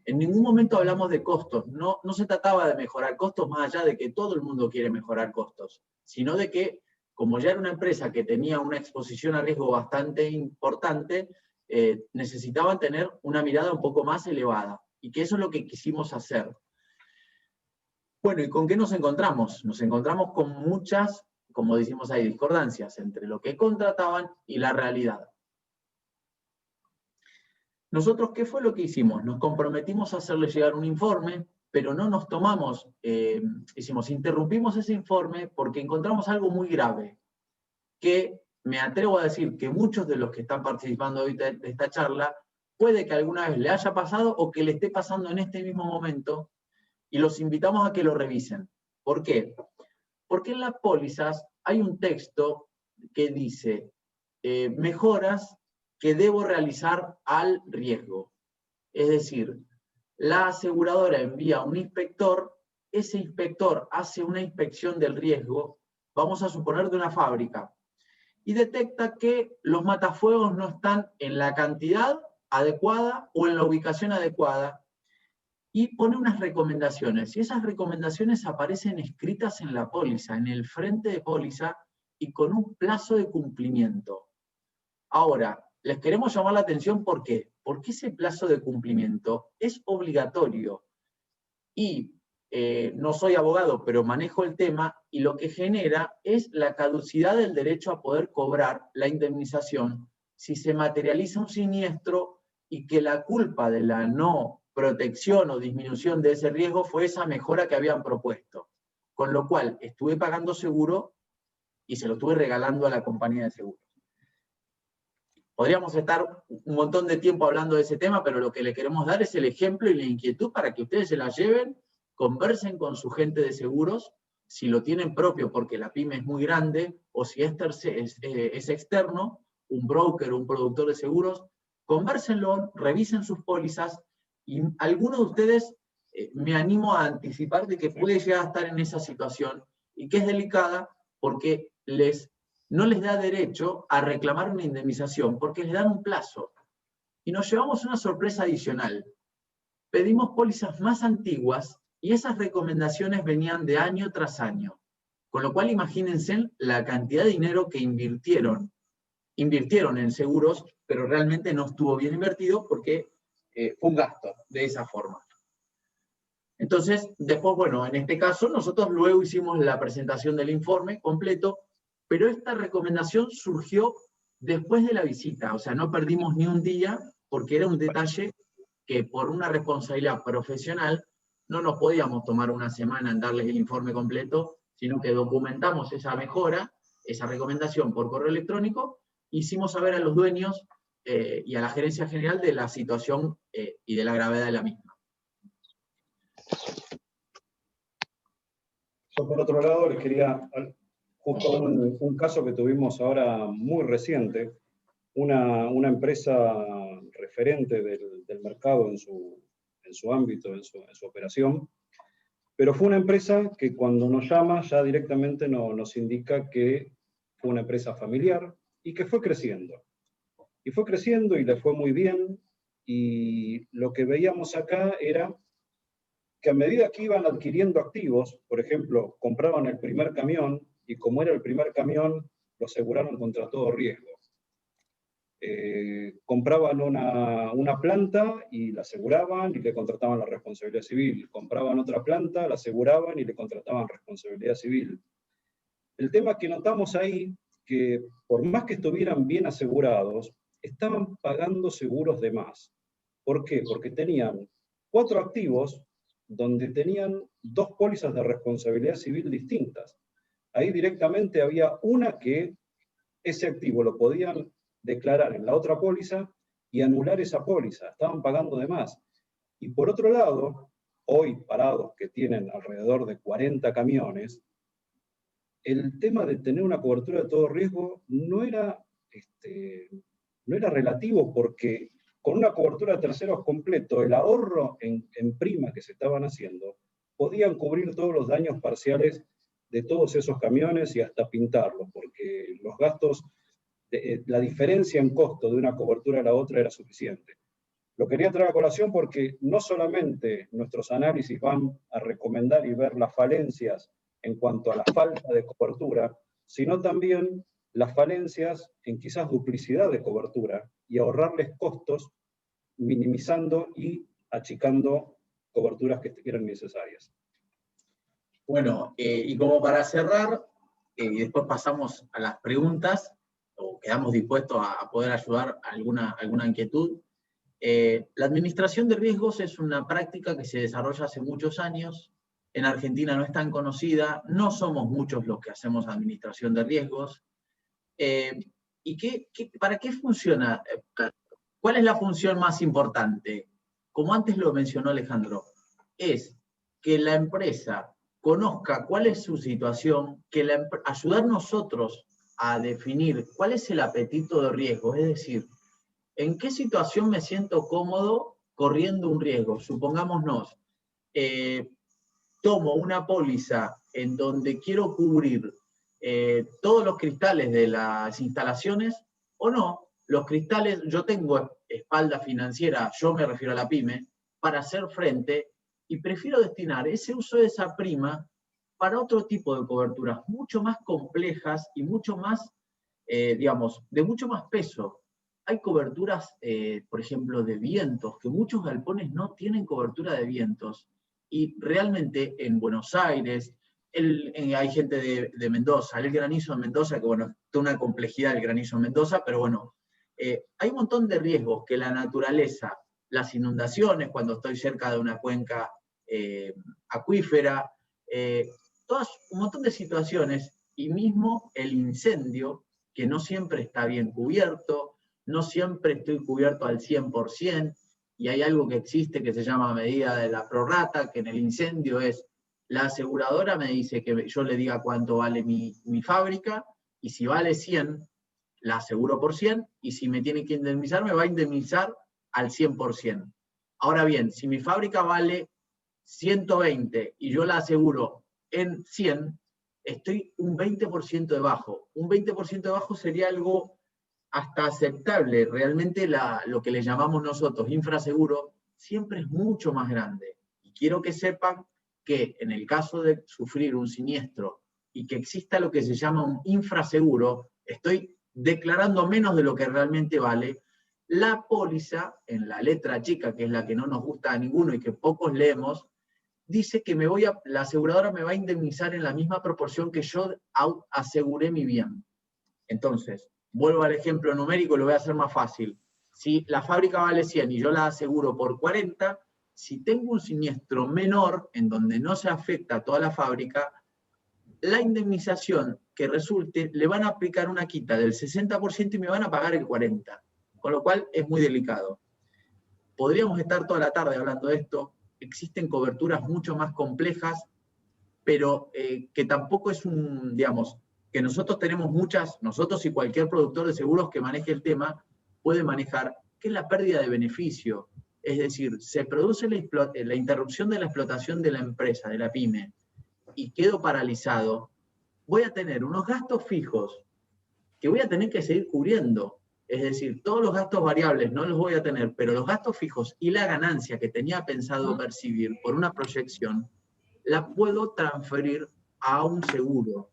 En ningún momento hablamos de costos, no se trataba de mejorar costos más allá de que todo el mundo quiere mejorar costos, sino de que, como ya era una empresa que tenía una exposición a riesgo bastante importante, necesitaban tener una mirada un poco más elevada, y que eso es lo que quisimos hacer. Bueno, ¿y con qué nos encontramos? Nos encontramos con muchas, como decimos ahí, discordancias entre lo que contrataban y la realidad. Nosotros, ¿qué fue lo que hicimos? Nos comprometimos a hacerle llegar un informe, pero no nos tomamos, interrumpimos ese informe porque encontramos algo muy grave, que me atrevo a decir que muchos de los que están participando hoy de esta charla, puede que alguna vez le haya pasado o que le esté pasando en este mismo momento, y los invitamos a que lo revisen. ¿Por qué? Porque en las pólizas hay un texto que dice mejoras que debo realizar al riesgo. Es decir, la aseguradora envía a un inspector, ese inspector hace una inspección del riesgo, vamos a suponer de una fábrica, y detecta que los matafuegos no están en la cantidad adecuada o en la ubicación adecuada, y pone unas recomendaciones, y esas recomendaciones aparecen escritas en la póliza, en el frente de póliza, y con un plazo de cumplimiento. Ahora, les queremos llamar la atención, ¿por qué? Porque ese plazo de cumplimiento es obligatorio, y no soy abogado, pero manejo el tema, y lo que genera es la caducidad del derecho a poder cobrar la indemnización si se materializa un siniestro y que la culpa de la no protección o disminución de ese riesgo fue esa mejora que habían propuesto. Con lo cual, estuve pagando seguro y se lo estuve regalando a la compañía de seguros. Podríamos estar un montón de tiempo hablando de ese tema, pero lo que le queremos dar es el ejemplo y la inquietud para que ustedes se la lleven, conversen con su gente de seguros, si lo tienen propio porque la pyme es muy grande, o si es externo, un broker o un productor de seguros, convérsenlo, revisen sus pólizas, y algunos de ustedes me animo a anticipar de que puede llegar a estar en esa situación, y que es delicada porque no les da derecho a reclamar una indemnización, porque les dan un plazo. Y nos llevamos una sorpresa adicional. Pedimos pólizas más antiguas, y esas recomendaciones venían de año tras año. Con lo cual, imagínense la cantidad de dinero que invirtieron en seguros, pero realmente no estuvo bien invertido porque fue un gasto de esa forma. Entonces, después, bueno, en este caso, nosotros luego hicimos la presentación del informe completo, pero esta recomendación surgió después de la visita, o sea, no perdimos ni un día, porque era un detalle que por una responsabilidad profesional no nos podíamos tomar una semana en darles el informe completo, sino que documentamos esa mejora, esa recomendación por correo electrónico, hicimos saber a los dueños y a la gerencia general de la situación y de la gravedad de la misma. Yo por otro lado les quería, justo un caso que tuvimos ahora muy reciente, una empresa referente del mercado en su ámbito, en su operación, pero fue una empresa que cuando nos llama ya directamente nos indica que fue una empresa familiar y que fue creciendo. Y fue creciendo y le fue muy bien, y lo que veíamos acá era que a medida que iban adquiriendo activos, por ejemplo, compraban el primer camión, y como era el primer camión, lo aseguraron contra todo riesgo. Compraban una planta y la aseguraban y le contrataban la responsabilidad civil. Compraban otra planta, la aseguraban y le contrataban responsabilidad civil. El tema que notamos ahí, que por más que estuvieran bien asegurados, estaban pagando seguros de más. ¿Por qué? Porque tenían 4 activos donde tenían 2 pólizas de responsabilidad civil distintas. Ahí directamente había una que ese activo lo podían declarar en la otra póliza y anular esa póliza. Estaban pagando de más. Y por otro lado, hoy parados que tienen alrededor de 40 camiones, el tema de tener una cobertura de todo riesgo no era relativo, porque con una cobertura de terceros completo, el ahorro en prima que se estaban haciendo, podían cubrir todos los daños parciales de todos esos camiones y hasta pintarlos, porque los gastos la diferencia en costo de una cobertura a la otra era suficiente. Lo quería traer a colación porque no solamente nuestros análisis van a recomendar y ver las falencias en cuanto a la falta de cobertura, sino también las falencias en quizás duplicidad de cobertura y ahorrarles costos, minimizando y achicando coberturas que eran necesarias. Bueno, y como para cerrar, y después pasamos a las preguntas, o quedamos dispuestos a poder ayudar a alguna inquietud. La administración de riesgos es una práctica que se desarrolla hace muchos años. En Argentina no es tan conocida, no somos muchos los que hacemos administración de riesgos. ¿Y para qué funciona? ¿Cuál es la función más importante? Como antes lo mencionó Alejandro, es que la empresa conozca cuál es su situación, ayudar nosotros a definir cuál es el apetito de riesgo, es decir, en qué situación me siento cómodo corriendo un riesgo. Supongámonos, tomo una póliza en donde quiero cubrir todos los cristales de las instalaciones, o no, los cristales, yo tengo espalda financiera, yo me refiero a la pyme, para hacer frente, y prefiero destinar ese uso de esa prima para otro tipo de coberturas, mucho más complejas y mucho más, digamos, de mucho más peso. Hay coberturas, por ejemplo, de vientos, que muchos galpones no tienen cobertura de vientos, y realmente en Buenos Aires, hay gente de Mendoza, el granizo en Mendoza, que bueno, toda una complejidad el granizo en Mendoza, pero bueno, hay un montón de riesgos que la naturaleza, las inundaciones, cuando estoy cerca de una cuenca acuífera, un montón de situaciones, y mismo el incendio, que no siempre está bien cubierto, no siempre estoy cubierto al 100%, y hay algo que existe que se llama medida de la prorrata, que en el incendio es, la aseguradora me dice que yo le diga cuánto vale mi fábrica, y si vale 100, la aseguro por 100, y si me tiene que indemnizar, me va a indemnizar al 100%. Ahora bien, si mi fábrica vale 120 y yo la aseguro en 100, estoy un 20% debajo. Un 20% debajo sería algo hasta aceptable. Realmente lo que le llamamos nosotros infraseguro siempre es mucho más grande. Y quiero que sepan que en el caso de sufrir un siniestro y que exista lo que se llama un infraseguro, estoy declarando menos de lo que realmente vale. La póliza, en la letra chica, que es la que no nos gusta a ninguno y que pocos leemos, dice que la aseguradora me va a indemnizar en la misma proporción que yo aseguré mi bien. Entonces, vuelvo al ejemplo numérico, lo voy a hacer más fácil. Si la fábrica vale 100 y yo la aseguro por 40, si tengo un siniestro menor, en donde no se afecta a toda la fábrica, la indemnización que resulte, le van a aplicar una quita del 60% y me van a pagar el 40%. Con lo cual es muy delicado. Podríamos estar toda la tarde hablando de esto. Existen coberturas mucho más complejas, pero que tampoco es digamos, que nosotros tenemos nosotros y cualquier productor de seguros que maneje el tema puede manejar, que es la pérdida de beneficio. Es decir, se produce la interrupción de la explotación de la empresa, de la pyme, y quedo paralizado, voy a tener unos gastos fijos que voy a tener que seguir cubriendo. Es decir, todos los gastos variables no los voy a tener, pero los gastos fijos y la ganancia que tenía pensado percibir por una proyección, la puedo transferir a un seguro.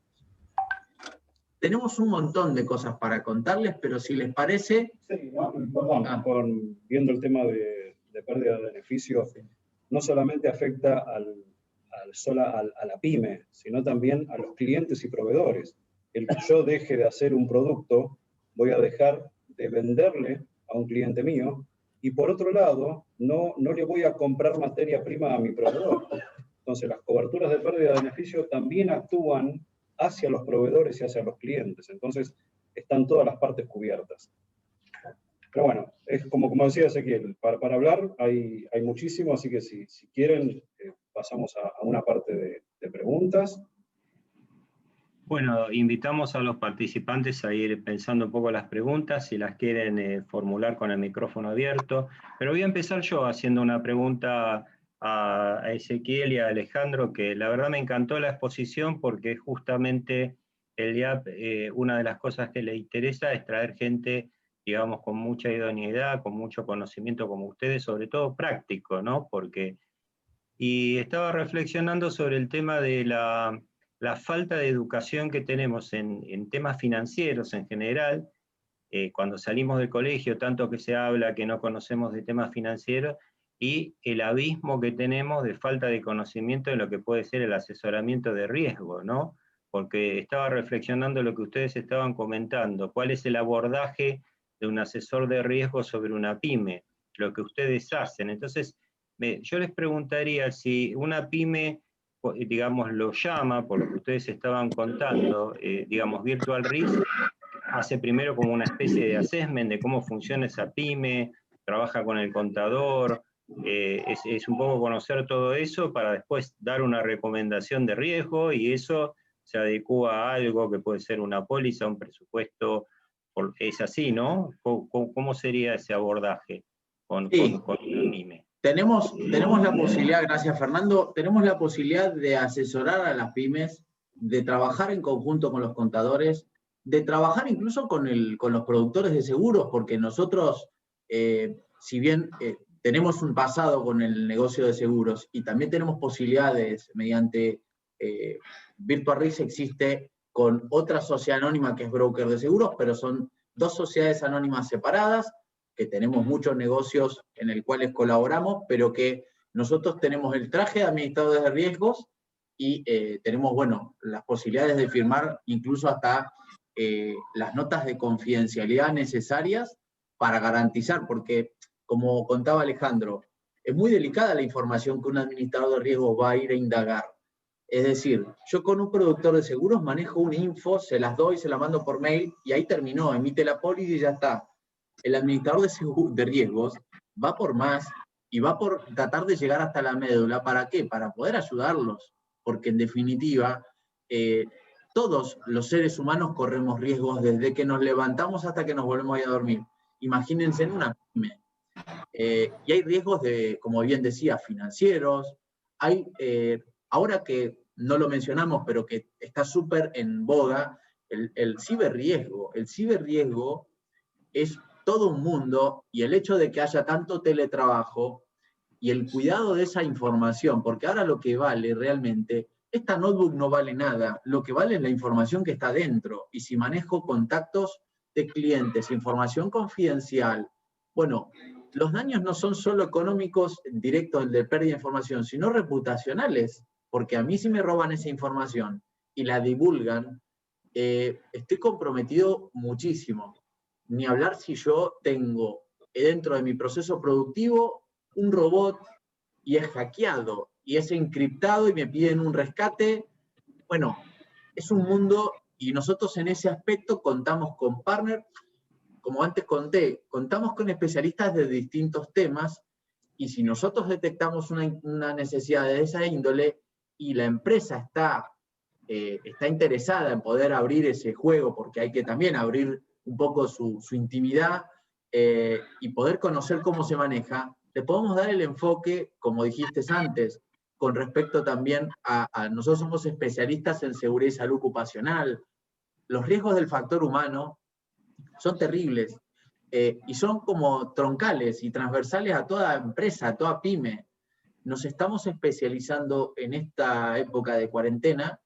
Tenemos un montón de cosas para contarles, pero si les parece... Sí, perdón, viendo el tema de pérdida de beneficios, no solamente afecta a la pyme, sino también a los clientes y proveedores. El que yo deje de hacer un producto, voy a dejar de venderle a un cliente mío, y por otro lado, no le voy a comprar materia prima a mi proveedor. Entonces, las coberturas de pérdida de beneficio también actúan hacia los proveedores y hacia los clientes. Entonces, están todas las partes cubiertas. Pero bueno, es como decía Ezequiel, para hablar hay muchísimo, así que si quieren, pasamos a una parte de preguntas. Bueno, invitamos a los participantes a ir pensando un poco las preguntas, si las quieren formular con el micrófono abierto. Pero voy a empezar yo haciendo una pregunta a Ezequiel y a Alejandro, que la verdad me encantó la exposición porque es justamente el IAP, una de las cosas que le interesa es traer gente, digamos, con mucha idoneidad, con mucho conocimiento como ustedes, sobre todo práctico, ¿no? Y estaba reflexionando sobre el tema de la falta de educación que tenemos en temas financieros en general. Cuando salimos del colegio, tanto que se habla que no conocemos de temas financieros, y el abismo que tenemos de falta de conocimiento de lo que puede ser el asesoramiento de riesgo, ¿no? Porque estaba reflexionando lo que ustedes estaban comentando, cuál es el abordaje de un asesor de riesgo sobre una pyme, lo que ustedes hacen. Entonces, yo les preguntaría si una pyme, digamos, lo llama, por lo que ustedes estaban contando, digamos, Virtual Risk, hace primero como una especie de assessment de cómo funciona esa pyme, trabaja con el contador, es un poco conocer todo eso para después dar una recomendación de riesgo, y eso se adecúa a algo que puede ser una póliza, un presupuesto, es así, ¿no? ¿Cómo sería ese abordaje con una pyme? Tenemos la posibilidad, gracias Fernando, tenemos la posibilidad de asesorar a las pymes, de trabajar en conjunto con los contadores, de trabajar incluso con los productores de seguros, porque nosotros, si bien tenemos un pasado con el negocio de seguros y también tenemos posibilidades mediante Virtual Risk existe con otra sociedad anónima que es broker de seguros, pero son dos sociedades anónimas separadas, que tenemos muchos negocios en los cuales colaboramos, pero que nosotros tenemos el traje de administradores de riesgos y tenemos, bueno, las posibilidades de firmar incluso hasta las notas de confidencialidad necesarias para garantizar, porque, como contaba Alejandro, es muy delicada la información que un administrador de riesgos va a ir a indagar. Es decir, yo con un productor de seguros manejo una info, se las doy, se la mando por mail, y ahí terminó, emite la póliza y ya está. El administrador de riesgos va por más y va por tratar de llegar hasta la médula. ¿Para qué? Para poder ayudarlos. Porque en definitiva, todos los seres humanos corremos riesgos desde que nos levantamos hasta que nos volvemos a ir a dormir. Imagínense en una pyme. Y hay riesgos de, como bien decía, financieros. Hay, ahora que no lo mencionamos, pero que está súper en boga, el ciberriesgo. El ciberriesgo es todo un mundo, y el hecho de que haya tanto teletrabajo y el cuidado de esa información, porque ahora lo que vale realmente, esta notebook no vale nada, lo que vale es la información que está dentro, y si manejo contactos de clientes, información confidencial, bueno, los daños no son solo económicos directos de pérdida de información, sino reputacionales, porque a mí si me roban esa información y la divulgan, estoy comprometido muchísimo. Ni hablar si yo tengo dentro de mi proceso productivo un robot y es hackeado y es encriptado y me piden un rescate. Bueno, es un mundo, y nosotros en ese aspecto contamos con partners, como antes conté, contamos con especialistas de distintos temas, y si nosotros detectamos una necesidad de esa índole y la empresa está interesada en poder abrir ese juego, porque hay que también abrir un poco su intimidad y poder conocer cómo se maneja, le podemos dar el enfoque, como dijiste antes, con respecto también a nosotros somos especialistas en seguridad y salud ocupacional. Los riesgos del factor humano son terribles y son como troncales y transversales a toda empresa, a toda pyme. Nos estamos especializando en esta época de cuarentena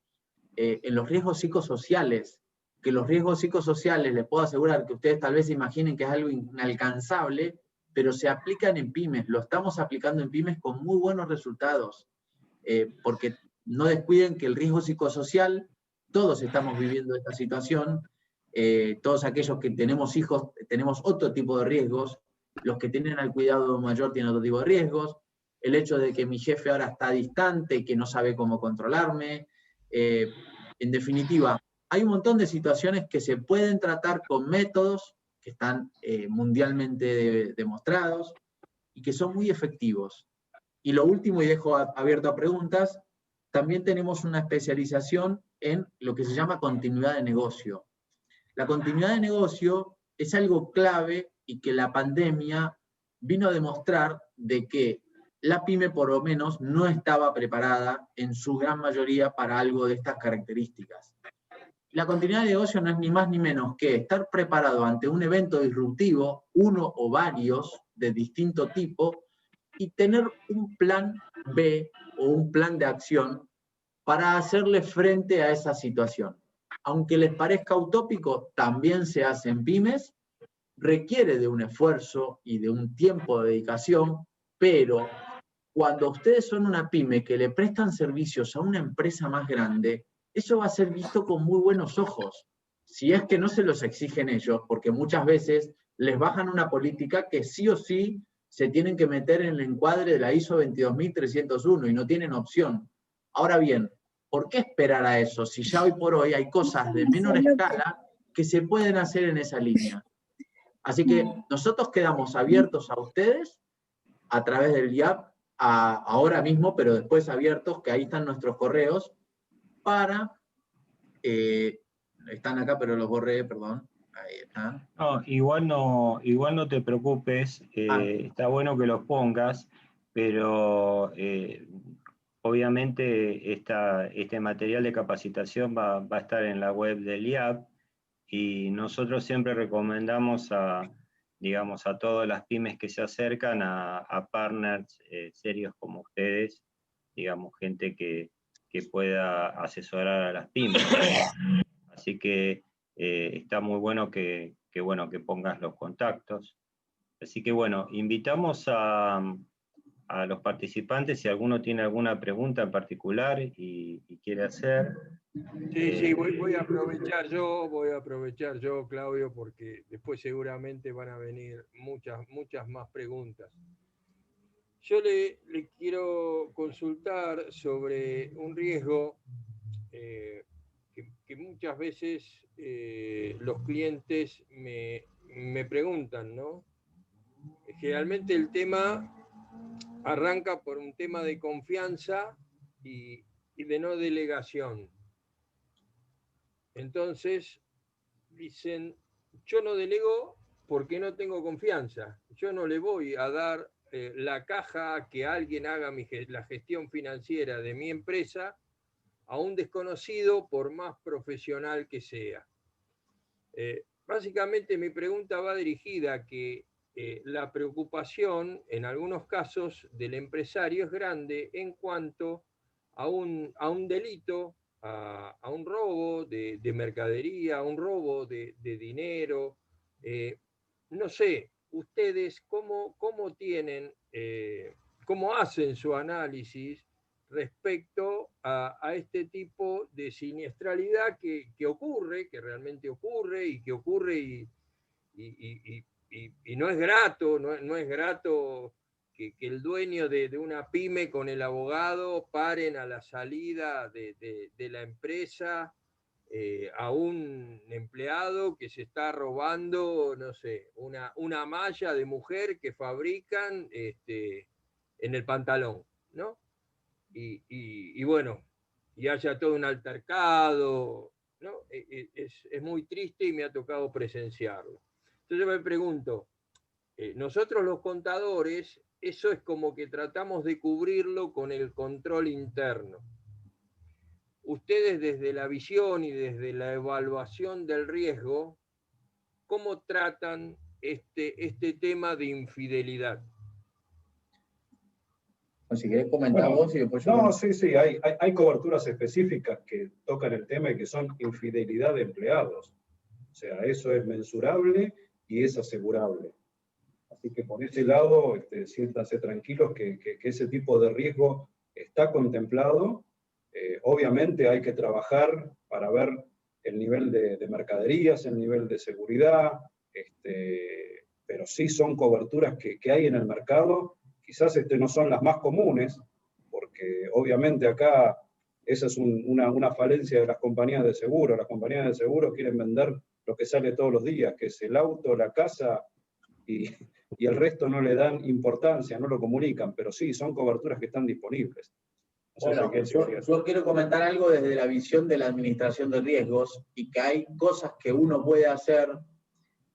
en los riesgos psicosociales, que los riesgos psicosociales, les puedo asegurar que ustedes tal vez imaginen que es algo inalcanzable, pero se aplican en pymes, lo estamos aplicando en pymes con muy buenos resultados, porque no descuiden que el riesgo psicosocial, todos estamos viviendo esta situación, todos aquellos que tenemos hijos tenemos otro tipo de riesgos, los que tienen al cuidado mayor tienen otro tipo de riesgos, el hecho de que mi jefe ahora está distante y que no sabe cómo controlarme, en definitiva, hay un montón de situaciones que se pueden tratar con métodos que están mundialmente demostrados y que son muy efectivos. Y lo último, y dejo abierto a preguntas, también tenemos una especialización en lo que se llama continuidad de negocio. La continuidad de negocio es algo clave y que la pandemia vino a demostrar de que la pyme por lo menos no estaba preparada en su gran mayoría para algo de estas características. La continuidad de negocio no es ni más ni menos que estar preparado ante un evento disruptivo, uno o varios de distinto tipo, y tener un plan B o un plan de acción para hacerle frente a esa situación. Aunque les parezca utópico, también se hace en pymes, requiere de un esfuerzo y de un tiempo de dedicación, pero cuando ustedes son una pyme que le prestan servicios a una empresa más grande, eso va a ser visto con muy buenos ojos, si es que no se los exigen ellos, porque muchas veces les bajan una política que sí o sí se tienen que meter en el encuadre de la ISO 22301 y no tienen opción. Ahora bien, ¿por qué esperar a eso si ya hoy por hoy hay cosas de menor escala que se pueden hacer en esa línea? Así que nosotros quedamos abiertos a ustedes a través del IAP, ahora mismo, pero después abiertos, que ahí están nuestros correos, para... están acá, pero los borré, perdón. Ahí están. No, igual no te preocupes, está bueno que los pongas, pero obviamente este material de capacitación va a estar en la web del IAP, y nosotros siempre recomendamos digamos, a todas las pymes que se acercan a partners serios como ustedes, digamos, gente que pueda asesorar a las pymes. Así que está muy bueno que pongas los contactos. Así que bueno, invitamos a los participantes si alguno tiene alguna pregunta en particular y quiere hacer. Sí, voy a aprovechar yo, Claudio, porque después seguramente van a venir muchas más preguntas. Yo le quiero consultar sobre un riesgo que muchas veces los clientes me preguntan, ¿no? Generalmente el tema arranca por un tema de confianza y de no delegación. Entonces dicen, yo no delego porque no tengo confianza. Yo no le voy a dar la caja a que alguien haga la gestión financiera de mi empresa a un desconocido, por más profesional que sea. Básicamente mi pregunta va dirigida a que la preocupación, en algunos casos, del empresario es grande en cuanto a un delito, a un robo de mercadería, a un robo de dinero. No sé, ustedes cómo tienen, cómo hacen su análisis respecto a este tipo de siniestralidad que ocurre, que realmente ocurre y que ocurre y no es grato, no es grato que el dueño de una pyme con el abogado paren a la salida de la empresa a un empleado que se está robando, no sé, una malla de mujer que fabrican en el pantalón, ¿no? Y bueno, y haya todo un altercado, ¿no? Es muy triste y me ha tocado presenciarlo. Entonces me pregunto, nosotros los contadores, eso es como que tratamos de cubrirlo con el control interno. Ustedes desde la visión y desde la evaluación del riesgo, ¿cómo tratan este tema de infidelidad? Si querés comentar vos y después yo... No, sí, hay coberturas específicas que tocan el tema y que son infidelidad de empleados. O sea, eso es mensurable y es asegurable. Así que por ese lado, siéntanse tranquilos que ese tipo de riesgo está contemplado. Obviamente hay que trabajar para ver el nivel de mercaderías, el nivel de seguridad, pero sí son coberturas que hay en el mercado. Quizás no son las más comunes, porque obviamente acá esa es una falencia de las compañías de seguro. Las compañías de seguro quieren vender lo que sale todos los días, que es el auto, la casa, y el resto no le dan importancia, no lo comunican, pero sí, son coberturas que están disponibles. Bueno, yo quiero comentar algo desde la visión de la administración de riesgos y que hay cosas que uno puede hacer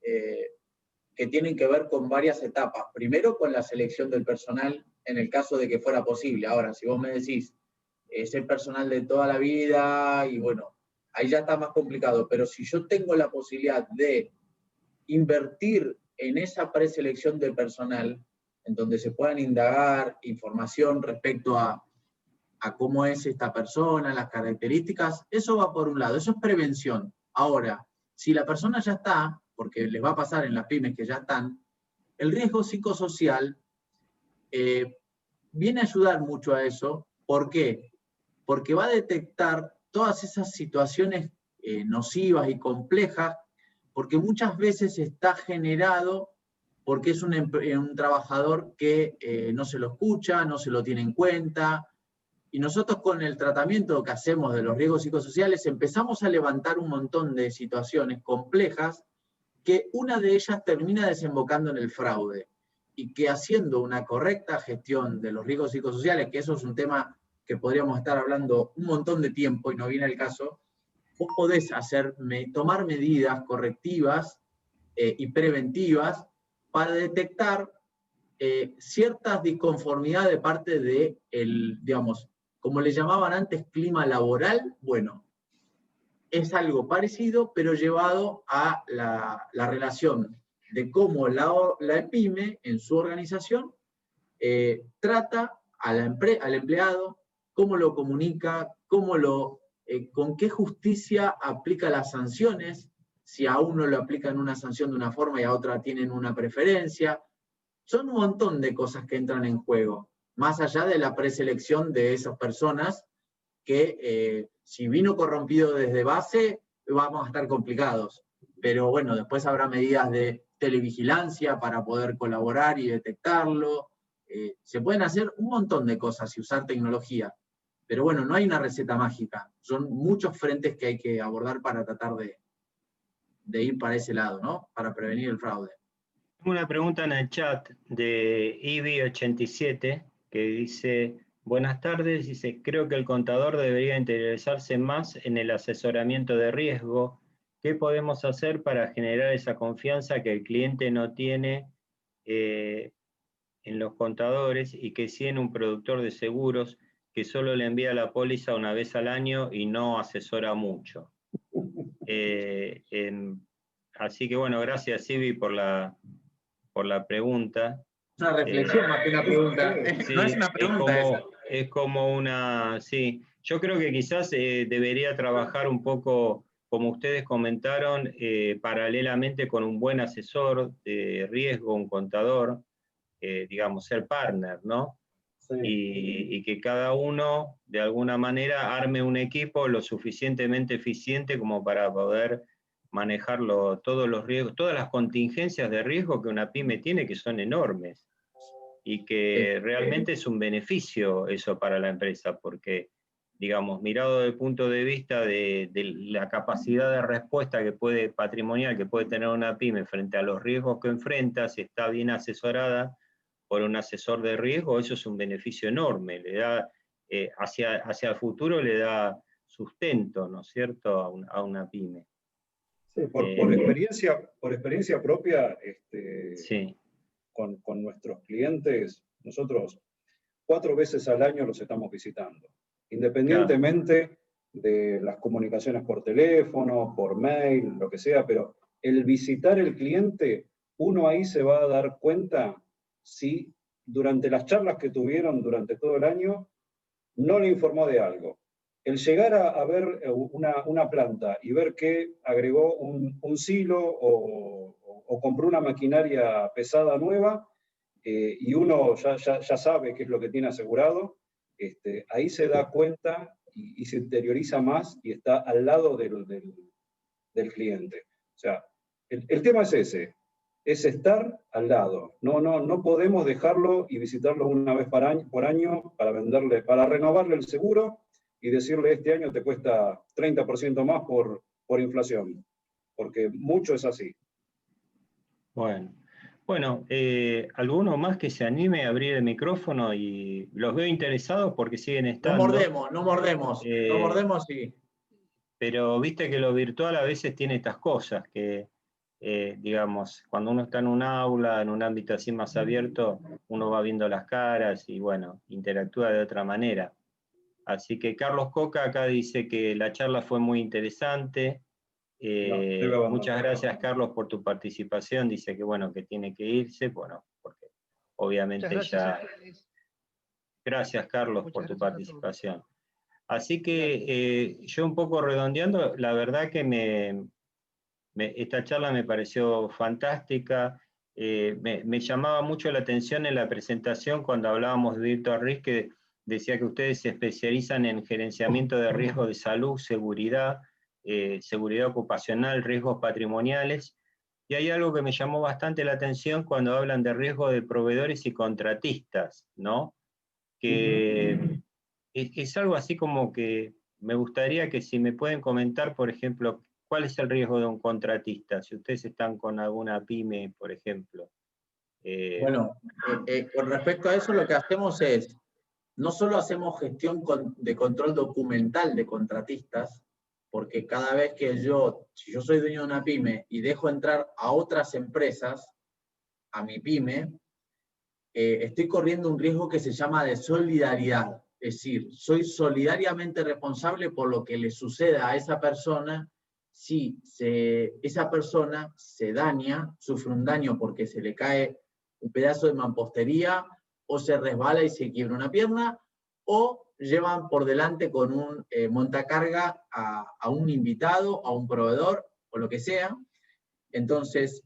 que tienen que ver con varias etapas. Primero, con la selección del personal, en el caso de que fuera posible. Ahora, si vos me decís, es el personal de toda la vida y bueno, ahí ya está más complicado, pero si yo tengo la posibilidad de invertir en esa preselección de personal, en donde se puedan indagar información respecto a cómo es esta persona, las características, eso va por un lado, eso es prevención. Ahora, si la persona ya está, porque les va a pasar en las pymes que ya están, el riesgo psicosocial viene a ayudar mucho a eso. ¿Por qué? Porque va a detectar todas esas situaciones nocivas y complejas, porque muchas veces está generado porque es un trabajador que no se lo escucha, no se lo tiene en cuenta, y nosotros con el tratamiento que hacemos de los riesgos psicosociales empezamos a levantar un montón de situaciones complejas que una de ellas termina desembocando en el fraude, y que haciendo una correcta gestión de los riesgos psicosociales, que eso es un tema que podríamos estar hablando un montón de tiempo y no viene el caso, vos podés tomar medidas correctivas y preventivas para detectar ciertas disconformidades de parte de digamos, como le llamaban antes, clima laboral. Bueno, es algo parecido, pero llevado a la relación de cómo la pyme en su organización trata al empleado, cómo lo comunica, con qué justicia aplica las sanciones, si a uno le aplican una sanción de una forma y a otra tienen una preferencia. Son un montón de cosas que entran en juego, más allá de la preselección de esas personas que si vino corrompido desde base, vamos a estar complicados. Pero bueno, después habrá medidas de televigilancia para poder colaborar y detectarlo. Se pueden hacer un montón de cosas y usar tecnología. Pero bueno, no hay una receta mágica. Son muchos frentes que hay que abordar para tratar de ir para ese lado, ¿no? Para prevenir el fraude. Tengo una pregunta en el chat de Ibi87 que dice: buenas tardes, dice, creo que el contador debería interesarse más en el asesoramiento de riesgo. ¿Qué podemos hacer para generar esa confianza que el cliente no tiene en los contadores y que sí en un productor de seguros que solo le envía la póliza una vez al año y no asesora mucho? Así que bueno, gracias Ibi por la pregunta. Es una reflexión más que una pregunta. Sí, no es una pregunta es como una, sí. Yo creo que quizás debería trabajar un poco, como ustedes comentaron, paralelamente con un buen asesor de riesgo, un contador, digamos, ser partner, ¿no? Sí. Y que cada uno, de alguna manera, arme un equipo lo suficientemente eficiente como para poder manejarlo, todos los riesgos, todas las contingencias de riesgo que una pyme tiene, que son enormes, y que realmente es un beneficio eso para la empresa, porque, digamos, mirado desde el punto de vista de la capacidad de respuesta patrimonial que puede tener una pyme frente a los riesgos que enfrenta, si está bien asesorada por un asesor de riesgo, eso es un beneficio enorme, le da, hacia el futuro le da sustento, ¿no es cierto?, a una pyme. Sí, por experiencia propia, sí. Con nuestros clientes, nosotros 4 veces al año los estamos visitando, independientemente de las comunicaciones por teléfono, por mail, lo que sea, pero el visitar el cliente, uno ahí se va a dar cuenta si durante las charlas que tuvieron durante todo el año no le informó de algo. El llegar a ver una planta y ver que agregó un silo o compró una maquinaria pesada nueva, y uno ya sabe qué es lo que tiene asegurado, ahí se da cuenta y se interioriza más y está al lado del cliente. O sea, el tema es ese, es estar al lado. No podemos dejarlo y visitarlo una vez por año para renovarle el seguro y decirle este año te cuesta 30% más por inflación, porque mucho es así. Bueno, ¿alguno más que se anime a abrir el micrófono? Y los veo interesados porque siguen estando. No mordemos y... Pero viste que lo virtual a veces tiene estas cosas que, digamos, cuando uno está en un aula, en un ámbito así más abierto, uno va viendo las caras y bueno, interactúa de otra manera. Así que Carlos Coca acá dice que la charla fue muy interesante. Muchas gracias, Carlos, por tu participación. Dice que bueno, que tiene que irse, bueno, porque obviamente ya... Gracias, Carlos, por tu participación. Así que yo un poco redondeando, la verdad que esta charla me pareció fantástica. Me llamaba mucho la atención en la presentación cuando hablábamos de Virtual Risk, que decía que ustedes se especializan en gerenciamiento de riesgos de salud, seguridad, seguridad ocupacional, riesgos patrimoniales. Y hay algo que me llamó bastante la atención cuando hablan de riesgo de proveedores y contratistas, ¿no? Que es algo así como que me gustaría que si me pueden comentar, por ejemplo, ¿cuál es el riesgo de un contratista? Si ustedes están con alguna pyme, por ejemplo. Bueno, con respecto a eso lo que hacemos es, no solo hacemos gestión de control documental de contratistas, porque cada vez que si yo soy dueño de una pyme y dejo entrar a otras empresas, a mi pyme, estoy corriendo un riesgo que se llama de solidaridad. Es decir, soy solidariamente responsable por lo que le suceda a esa persona si esa persona se daña, sufre un daño porque se le cae un pedazo de mampostería, o se resbala y se quiebra una pierna, o llevan por delante con un montacarga a un invitado, a un proveedor, o lo que sea. Entonces,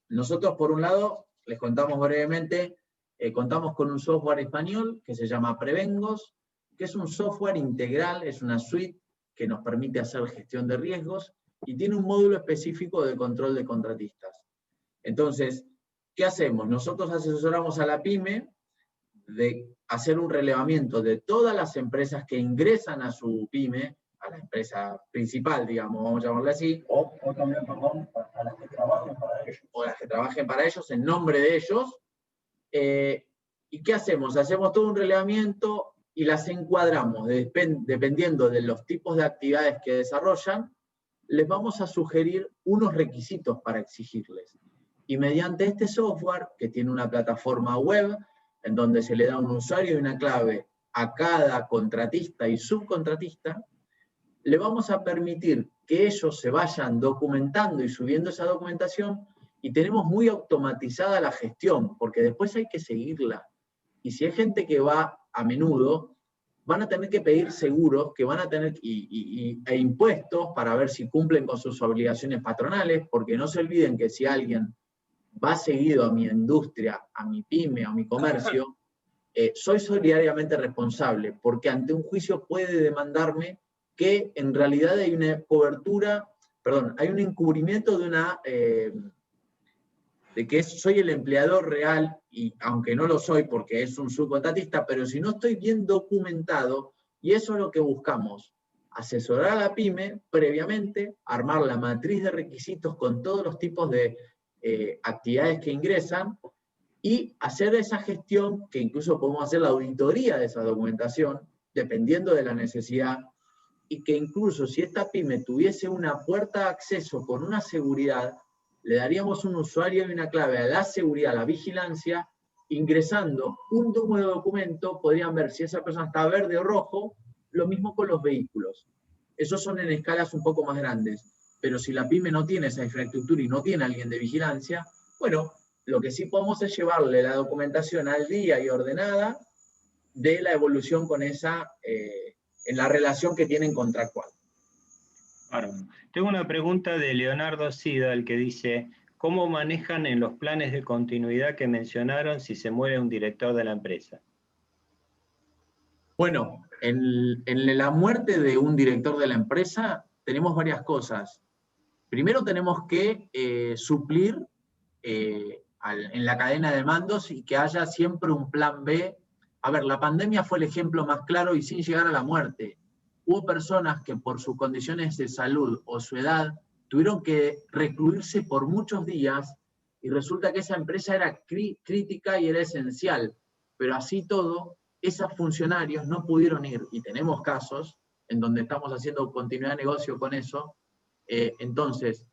nosotros por un lado, les contamos brevemente, contamos con un software español que se llama Prevengos, que es un software integral, es una suite que nos permite hacer gestión de riesgos, y tiene un módulo específico de control de contratistas. Entonces, ¿qué hacemos? Nosotros asesoramos a la pyme de hacer un relevamiento de todas las empresas que ingresan a su pyme, a la empresa principal, digamos, vamos a llamarle así. O también, perdón, a las que trabajen para ellos. O las que trabajen para ellos, en nombre de ellos. ¿Y qué hacemos? Hacemos todo un relevamiento y las encuadramos, dependiendo de los tipos de actividades que desarrollan, les vamos a sugerir unos requisitos para exigirles. Y mediante este software, que tiene una plataforma web, en donde se le da un usuario y una clave a cada contratista y subcontratista, le vamos a permitir que ellos se vayan documentando y subiendo esa documentación, y tenemos muy automatizada la gestión, porque después hay que seguirla. Y si hay gente que va a menudo, van a tener que pedir seguros, que van a tener e impuestos para ver si cumplen con sus obligaciones patronales, porque no se olviden que si alguien va seguido a mi industria, a mi pyme, a mi comercio, soy solidariamente responsable, porque ante un juicio puede demandarme que en realidad hay una cobertura, perdón, hay un encubrimiento de que soy el empleador real, y aunque no lo soy porque es un subcontratista, pero si no estoy bien documentado, y eso es lo que buscamos, asesorar a la pyme previamente, armar la matriz de requisitos con todos los tipos de actividades que ingresan, y hacer esa gestión, que incluso podemos hacer la auditoría de esa documentación, dependiendo de la necesidad, y que incluso si esta pyme tuviese una puerta de acceso con una seguridad, le daríamos un usuario y una clave a la seguridad, a la vigilancia, ingresando un nuevo documento, podrían ver si esa persona está verde o rojo, lo mismo con los vehículos. Esos son en escalas un poco más grandes, pero si la pyme no tiene esa infraestructura y no tiene alguien de vigilancia, bueno, lo que sí podemos es llevarle la documentación al día y ordenada de la evolución con esa, en la relación que tienen contractual. Claro. Tengo una pregunta de Leonardo Sidal que dice, ¿cómo manejan en los planes de continuidad que mencionaron si se muere un director de la empresa? Bueno, en la muerte de un director de la empresa tenemos varias cosas. Primero tenemos que suplir en la cadena de mandos y que haya siempre un plan B. A ver, la pandemia fue el ejemplo más claro y sin llegar a la muerte. Hubo personas que por sus condiciones de salud o su edad tuvieron que recluirse por muchos días y resulta que esa empresa era crítica y era esencial, pero así todo, esos funcionarios no pudieron ir, y tenemos casos en donde estamos haciendo continuidad de negocio con eso. Entonces,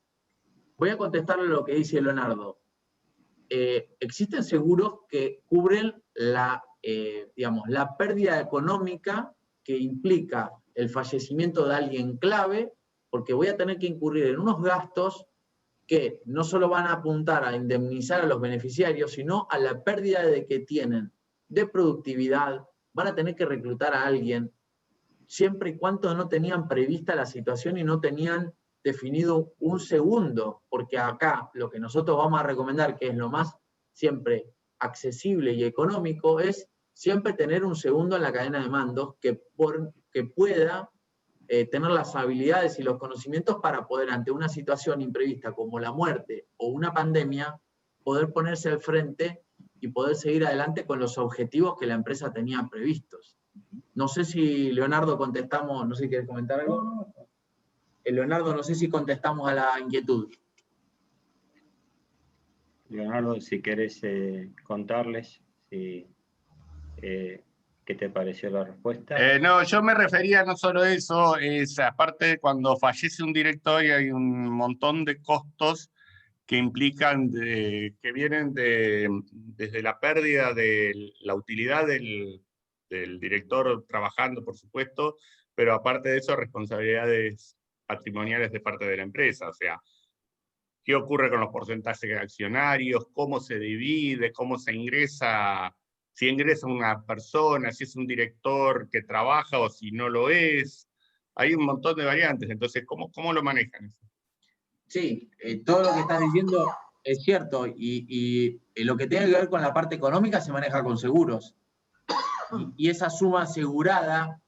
voy a contestarle lo que dice Leonardo. Existen seguros que cubren la pérdida económica que implica el fallecimiento de alguien clave, porque voy a tener que incurrir en unos gastos que no solo van a apuntar a indemnizar a los beneficiarios, sino a la pérdida que tienen de productividad, van a tener que reclutar a alguien, siempre y cuando no tenían prevista la situación y no tenían definido un segundo, porque acá lo que nosotros vamos a recomendar, que es lo más siempre accesible y económico, es siempre tener un segundo en la cadena de mandos que pueda tener las habilidades y los conocimientos para poder, ante una situación imprevista como la muerte o una pandemia, poder ponerse al frente y poder seguir adelante con los objetivos que la empresa tenía previstos. No sé si, Leonardo, contestamos, no sé si quieres comentar algo. Leonardo, no sé si contestamos a la inquietud. Leonardo, si querés contarles qué te pareció la respuesta. No, yo me refería no solo a eso, es aparte cuando fallece un director hay un montón de costos que implican, que vienen desde la pérdida de la utilidad del director trabajando, por supuesto, pero aparte de eso, responsabilidades patrimoniales de parte de la empresa, o sea, qué ocurre con los porcentajes accionarios, cómo se divide, cómo se ingresa, si ingresa una persona, si es un director que trabaja o si no lo es. Hay un montón de variantes, entonces, ¿cómo lo manejan eso? Sí, todo lo que estás diciendo es cierto, y lo que tiene que ver con la parte económica se maneja con seguros. Y esa suma asegurada,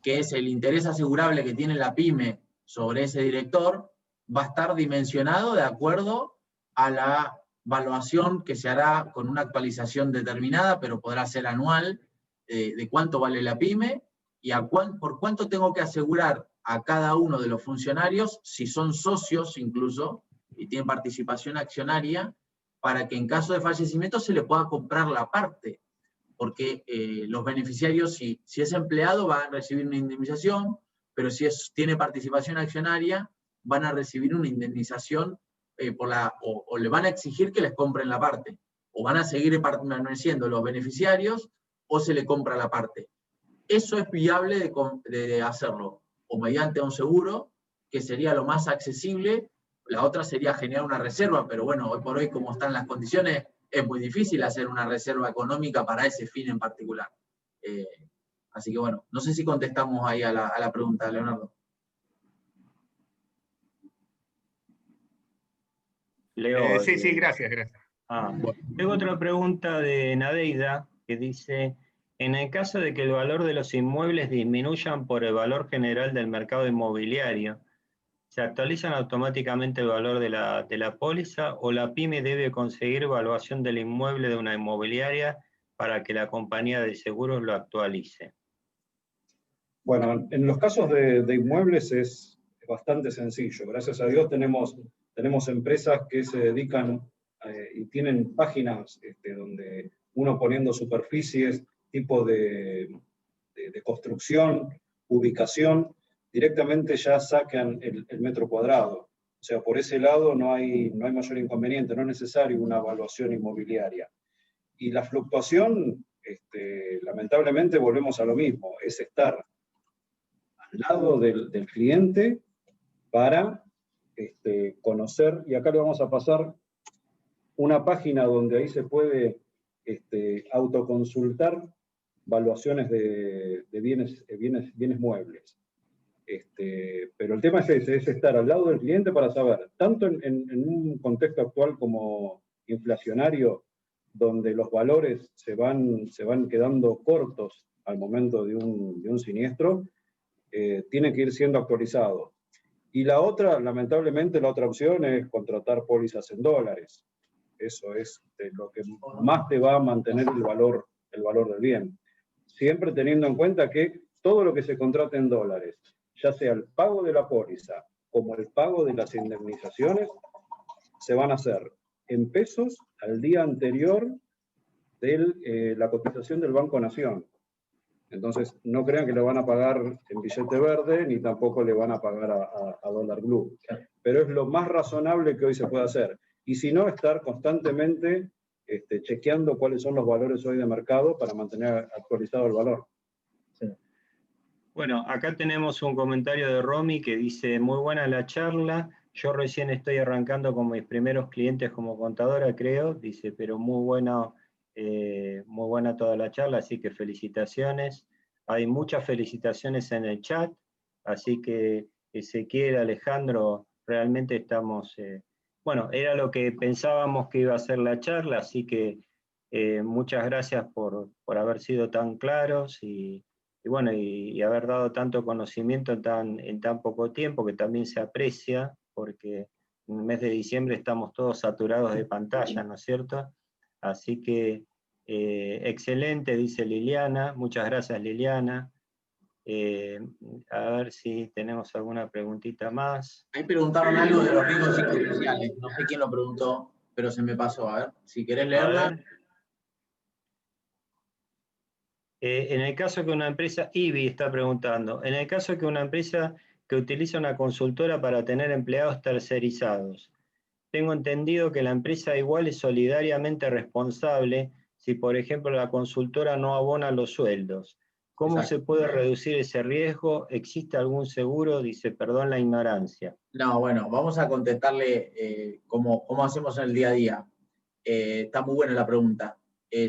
que es el interés asegurable que tiene la pyme sobre ese director, va a estar dimensionado de acuerdo a la evaluación que se hará con una actualización determinada, pero podrá ser anual, de cuánto vale la pyme y por cuánto tengo que asegurar a cada uno de los funcionarios, si son socios incluso, y tienen participación accionaria, para que en caso de fallecimiento se le pueda comprar la parte. Porque los beneficiarios, si es empleado, van a recibir una indemnización, pero si tiene participación accionaria, van a recibir una indemnización o le van a exigir que les compren la parte, o van a seguir permaneciendo los beneficiarios, o se le compra la parte. Eso es viable de hacerlo, o mediante un seguro, que sería lo más accesible. La otra sería generar una reserva, pero bueno, hoy por hoy, como están las condiciones, es muy difícil hacer una reserva económica para ese fin en particular. Así que bueno, no sé si contestamos ahí a la pregunta, Leonardo. Leo, sí, gracias. Tengo otra pregunta de Nadeida, que dice, en el caso de que el valor de los inmuebles disminuyan por el valor general del mercado inmobiliario, ¿se actualizan automáticamente el valor de la póliza o la pyme debe conseguir evaluación del inmueble de una inmobiliaria para que la compañía de seguros lo actualice? Bueno, en los casos de inmuebles es bastante sencillo. Gracias a Dios tenemos empresas que se dedican y tienen páginas donde uno poniendo superficies, tipo de construcción, ubicación, directamente ya sacan el metro cuadrado. O sea, por ese lado no hay mayor inconveniente, no es necesario una evaluación inmobiliaria. Y la fluctuación, lamentablemente volvemos a lo mismo, es estar al lado del cliente para conocer, y acá le vamos a pasar una página donde ahí se puede autoconsultar valuaciones de bienes muebles. Pero el tema es ese, es estar al lado del cliente para saber, tanto en un contexto actual como inflacionario, donde los valores se van quedando cortos al momento de un siniestro, tiene que ir siendo actualizado. Y la otra, lamentablemente, la otra opción es contratar pólizas en dólares. Eso es lo que más te va a mantener el valor del bien. Siempre teniendo en cuenta que todo lo que se contrate en dólares, ya sea el pago de la póliza como el pago de las indemnizaciones, se van a hacer en pesos al día anterior de la cotización del Banco Nación. Entonces, no crean que le van a pagar en billete verde, ni tampoco le van a pagar a dólar blue. Pero es lo más razonable que hoy se puede hacer. Y si no, estar constantemente chequeando cuáles son los valores hoy de mercado para mantener actualizado el valor. Sí. Bueno, acá tenemos un comentario de Romy que dice, muy buena la charla, yo recién estoy arrancando con mis primeros clientes como contadora, creo, dice, pero muy buena toda la charla, así que felicitaciones. Hay muchas felicitaciones en el chat, así que Ezequiel, Alejandro, realmente estamos, bueno, era lo que pensábamos que iba a ser la charla, así que muchas gracias por haber sido tan claros y bueno, y haber dado tanto conocimiento en tan poco tiempo, que también se aprecia, porque en el mes de diciembre estamos todos saturados de pantalla, ¿no es cierto? Así que, excelente, dice Liliana. Muchas gracias, Liliana. A ver si tenemos alguna preguntita más. Ahí preguntaron algo de los riesgos psicosociales. No sé quién lo preguntó, pero se me pasó. A ver, si querés leerla. En el caso que una empresa, Ibi está preguntando, en el caso que una empresa que utiliza una consultora para tener empleados tercerizados, tengo entendido que la empresa igual es solidariamente responsable si, por ejemplo, la consultora no abona los sueldos. ¿Cómo Exacto. se puede reducir ese riesgo? ¿Existe algún seguro? Dice, perdón la ignorancia. No, bueno, vamos a contestarle cómo hacemos en el día a día. Está muy buena la pregunta.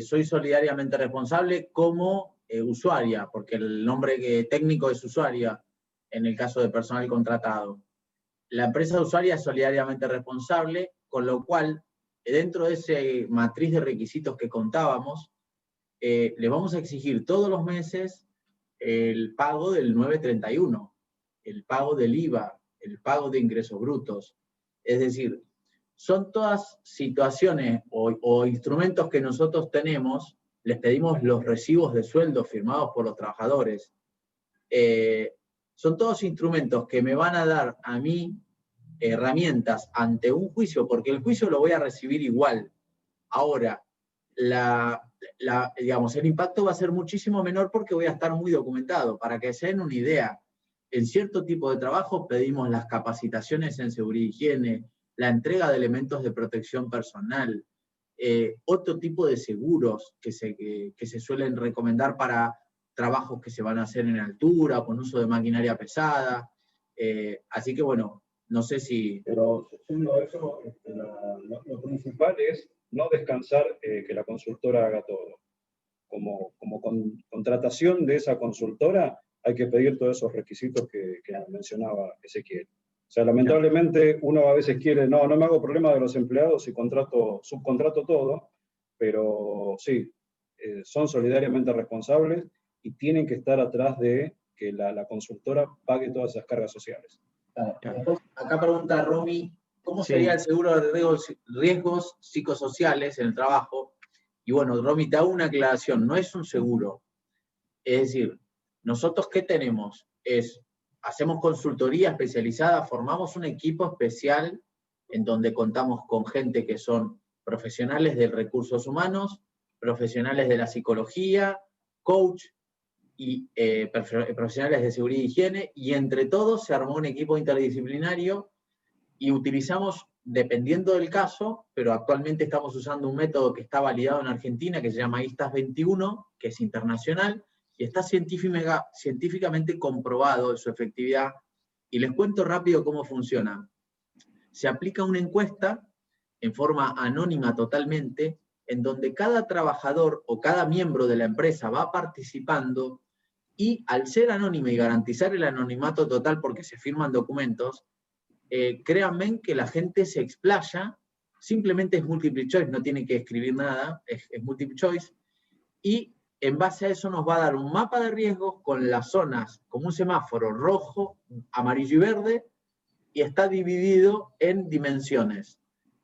Soy solidariamente responsable como usuaria, porque el nombre técnico es usuaria en el caso de personal contratado. La empresa usuaria es solidariamente responsable, con lo cual, dentro de ese matriz de requisitos que contábamos, le vamos a exigir todos los meses el pago del 931, el pago del IVA, el pago de ingresos brutos. Es decir, son todas situaciones o instrumentos que nosotros tenemos, les pedimos los recibos de sueldo firmados por los trabajadores. Son todos instrumentos que me van a dar a mí herramientas ante un juicio, porque el juicio lo voy a recibir igual. Ahora, digamos, el impacto va a ser muchísimo menor porque voy a estar muy documentado. Para que se den una idea, en cierto tipo de trabajo pedimos las capacitaciones en seguridad y higiene, la entrega de elementos de protección personal, otro tipo de seguros que se suelen recomendar para trabajos que se van a hacer en altura, con uso de maquinaria pesada. Así que bueno, no sé si... Pero siendo eso, lo principal es no descansar que la consultora haga todo. Como contratación de esa consultora hay que pedir todos esos requisitos que mencionaba Ezequiel. O sea, lamentablemente uno a veces quiere, no me hago problema de los empleados y subcontrato todo, pero sí, son solidariamente responsables y tienen que estar atrás de que la consultora pague todas esas cargas sociales. Acá pregunta Romy, ¿cómo sería el seguro de riesgos psicosociales en el trabajo? Y bueno, Romy, te hago una aclaración, no es un seguro. Es decir, nosotros ¿qué tenemos? Hacemos consultoría especializada, formamos un equipo especial en donde contamos con gente que son profesionales de recursos humanos, profesionales de la psicología, coach y profesionales de seguridad y higiene, y entre todos se armó un equipo interdisciplinario y utilizamos, dependiendo del caso, pero actualmente estamos usando un método que está validado en Argentina, que se llama ISTAS 21, que es internacional, y está científicamente comprobado su efectividad. Y les cuento rápido cómo funciona. Se aplica una encuesta en forma anónima totalmente, en donde cada trabajador o cada miembro de la empresa va participando, y al ser anónima y garantizar el anonimato total porque se firman documentos, créanme que la gente se explaya, simplemente es multiple choice, no tiene que escribir nada, es multiple choice, y en base a eso nos va a dar un mapa de riesgos con las zonas, como un semáforo rojo, amarillo y verde, y está dividido en dimensiones.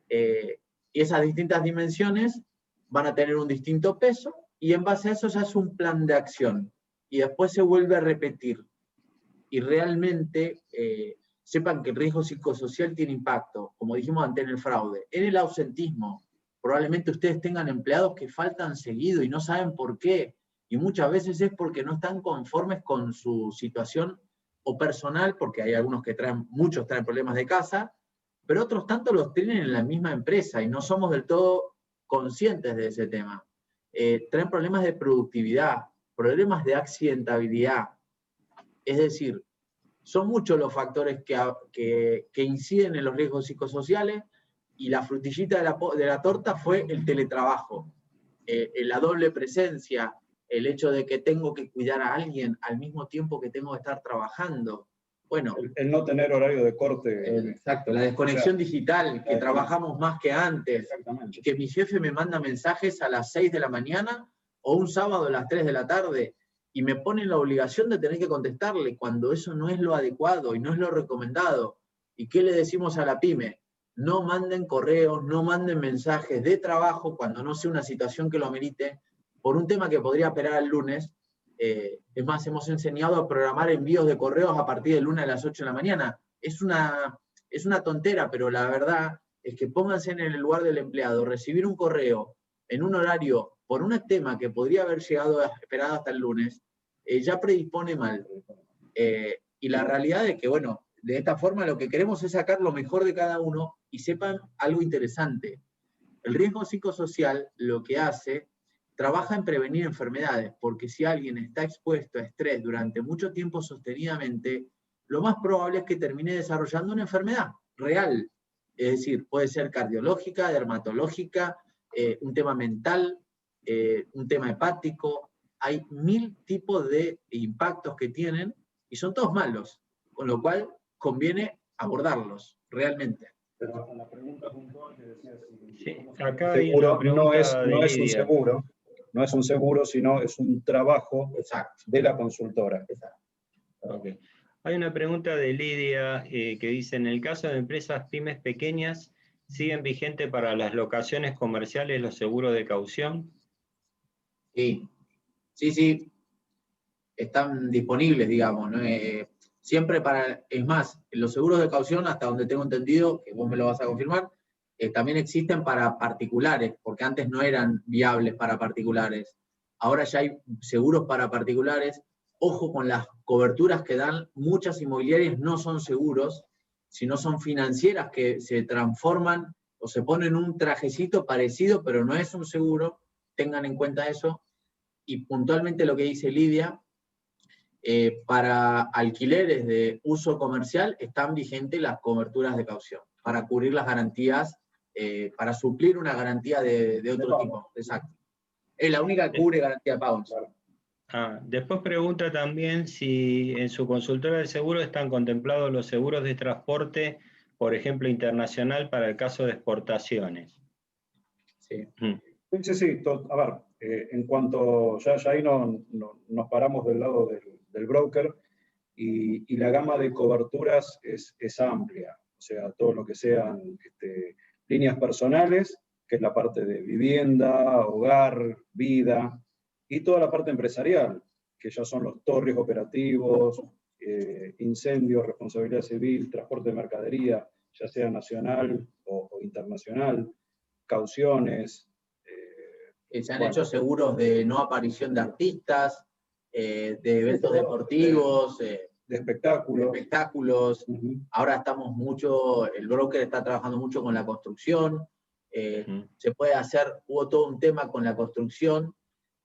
Y esas distintas dimensiones van a tener un distinto peso, y en base a eso se hace un plan de acción, y después se vuelve a repetir. Y realmente sepan que el riesgo psicosocial tiene impacto, como dijimos antes en el fraude, en el ausentismo. Probablemente ustedes tengan empleados que faltan seguido y no saben por qué, y muchas veces es porque no están conformes con su situación o personal, porque hay algunos que muchos traen problemas de casa, pero otros tanto los tienen en la misma empresa y no somos del todo conscientes de ese tema. Traen problemas de productividad, problemas de accidentabilidad. Es decir, son muchos los factores que inciden en los riesgos psicosociales, y la frutillita de la torta fue el teletrabajo, la doble presencia, el hecho de que tengo que cuidar a alguien al mismo tiempo que tengo que estar trabajando. Bueno, el no tener horario de corte. Exacto, la desconexión digital, que trabajamos más que antes, Exactamente. que mi jefe me manda mensajes a las 6 de la mañana o un sábado a las 3 de la tarde, y me pone la obligación de tener que contestarle cuando eso no es lo adecuado y no es lo recomendado. ¿Y qué le decimos a la pyme? No manden correos, no manden mensajes de trabajo cuando no sea una situación que lo amerite, por un tema que podría esperar el lunes. Es más, hemos enseñado a programar envíos de correos a partir del lunes a las 8 de la mañana. Es una tontera, pero la verdad es que pónganse en el lugar del empleado. Recibir un correo en un horario por un tema que podría haber esperado hasta el lunes, ya predispone mal. Y la realidad es que, bueno, de esta forma lo que queremos es sacar lo mejor de cada uno, y sepan algo interesante. El riesgo psicosocial lo que hace, trabaja en prevenir enfermedades, porque si alguien está expuesto a estrés durante mucho tiempo sostenidamente, lo más probable es que termine desarrollando una enfermedad real. Es decir, puede ser cardiológica, dermatológica, un tema mental, un tema hepático. Hay 1000 tipos de impactos que tienen y son todos malos, con lo cual conviene abordarlos realmente. Pero la pregunta puntual que decía sí, acá hay una pregunta no es un Lidia. seguro, no es un seguro, sino es un trabajo Exacto. de la consultora. Exacto. Okay. Hay una pregunta de Lidia que dice, en el caso de empresas pymes pequeñas, ¿siguen vigentes para las locaciones comerciales los seguros de caución? Sí, sí, están disponibles, digamos, ¿no? Siempre es más, los seguros de caución, hasta donde tengo entendido, que vos me lo vas a confirmar, también existen para particulares, porque antes no eran viables para particulares. Ahora ya hay seguros para particulares. Ojo con las coberturas que dan muchas inmobiliarias, no son seguros, sino son financieras que se transforman o se ponen un trajecito parecido, pero no es un seguro. Tengan en cuenta eso. Y puntualmente lo que dice Lidia, para alquileres de uso comercial están vigentes las coberturas de caución, para cubrir las garantías, para suplir una garantía de otro tipo. Exacto. Es la única que cubre garantía de pago. Después pregunta también si en su consultora de seguro están contemplados los seguros de transporte, por ejemplo, internacional, para el caso de exportaciones. Sí. Sí. A ver, en cuanto, ya ahí nos paramos del lado del broker, y la gama de coberturas es amplia. O sea, todo lo que sean líneas personales, que es la parte de vivienda, hogar, vida, y toda la parte empresarial, que ya son todos riesgos operativos, incendios, responsabilidad civil, transporte de mercadería, ya sea nacional o internacional, cauciones. Se han hecho seguros de no aparición de artistas, de eventos deportivos, de espectáculos. Ahora estamos mucho, el broker está trabajando mucho con la construcción. Se puede hacer, hubo todo un tema con la construcción,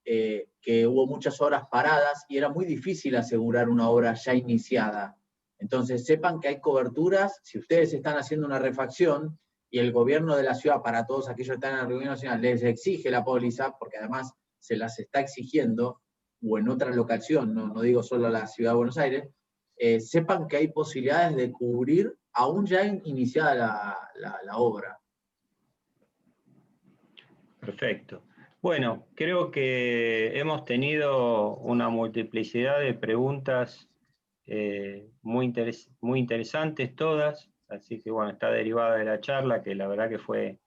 que hubo muchas horas paradas y era muy difícil asegurar una obra ya iniciada. Entonces sepan que hay coberturas. Si ustedes están haciendo una refacción y el gobierno de la ciudad, para todos aquellos que están en el gobierno nacional, les exige la póliza, porque además se las está exigiendo, o en otra locación, no digo solo la ciudad de Buenos Aires, sepan que hay posibilidades de cubrir aún ya iniciada la obra. Perfecto. Bueno, creo que hemos tenido una multiplicidad de preguntas muy interesantes todas, así que bueno, está derivada de la charla, que la verdad que fue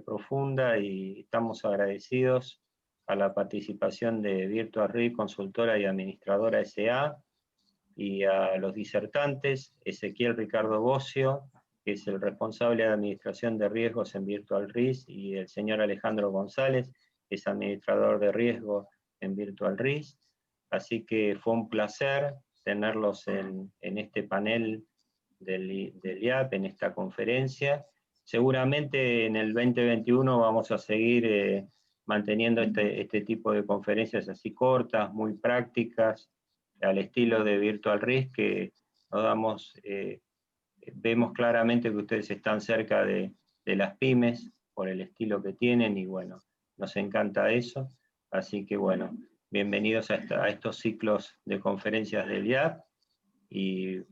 profunda, y estamos agradecidos a la participación de Virtual RIS, consultora y administradora S.A., y a los disertantes, Ezequiel Ricardo Bocio, que es el responsable de administración de riesgos en Virtual RIS, y el señor Alejandro González, que es administrador de riesgos en Virtual RIS. Así que fue un placer tenerlos en este panel del IAP, en esta conferencia. Seguramente en el 2021 vamos a seguir manteniendo este tipo de conferencias así cortas, muy prácticas, al estilo de Virtual Risk, que nos damos, vemos claramente que ustedes están cerca de las pymes, por el estilo que tienen, y bueno, nos encanta eso. Así que bueno, bienvenidos a estos ciclos de conferencias del IAP, y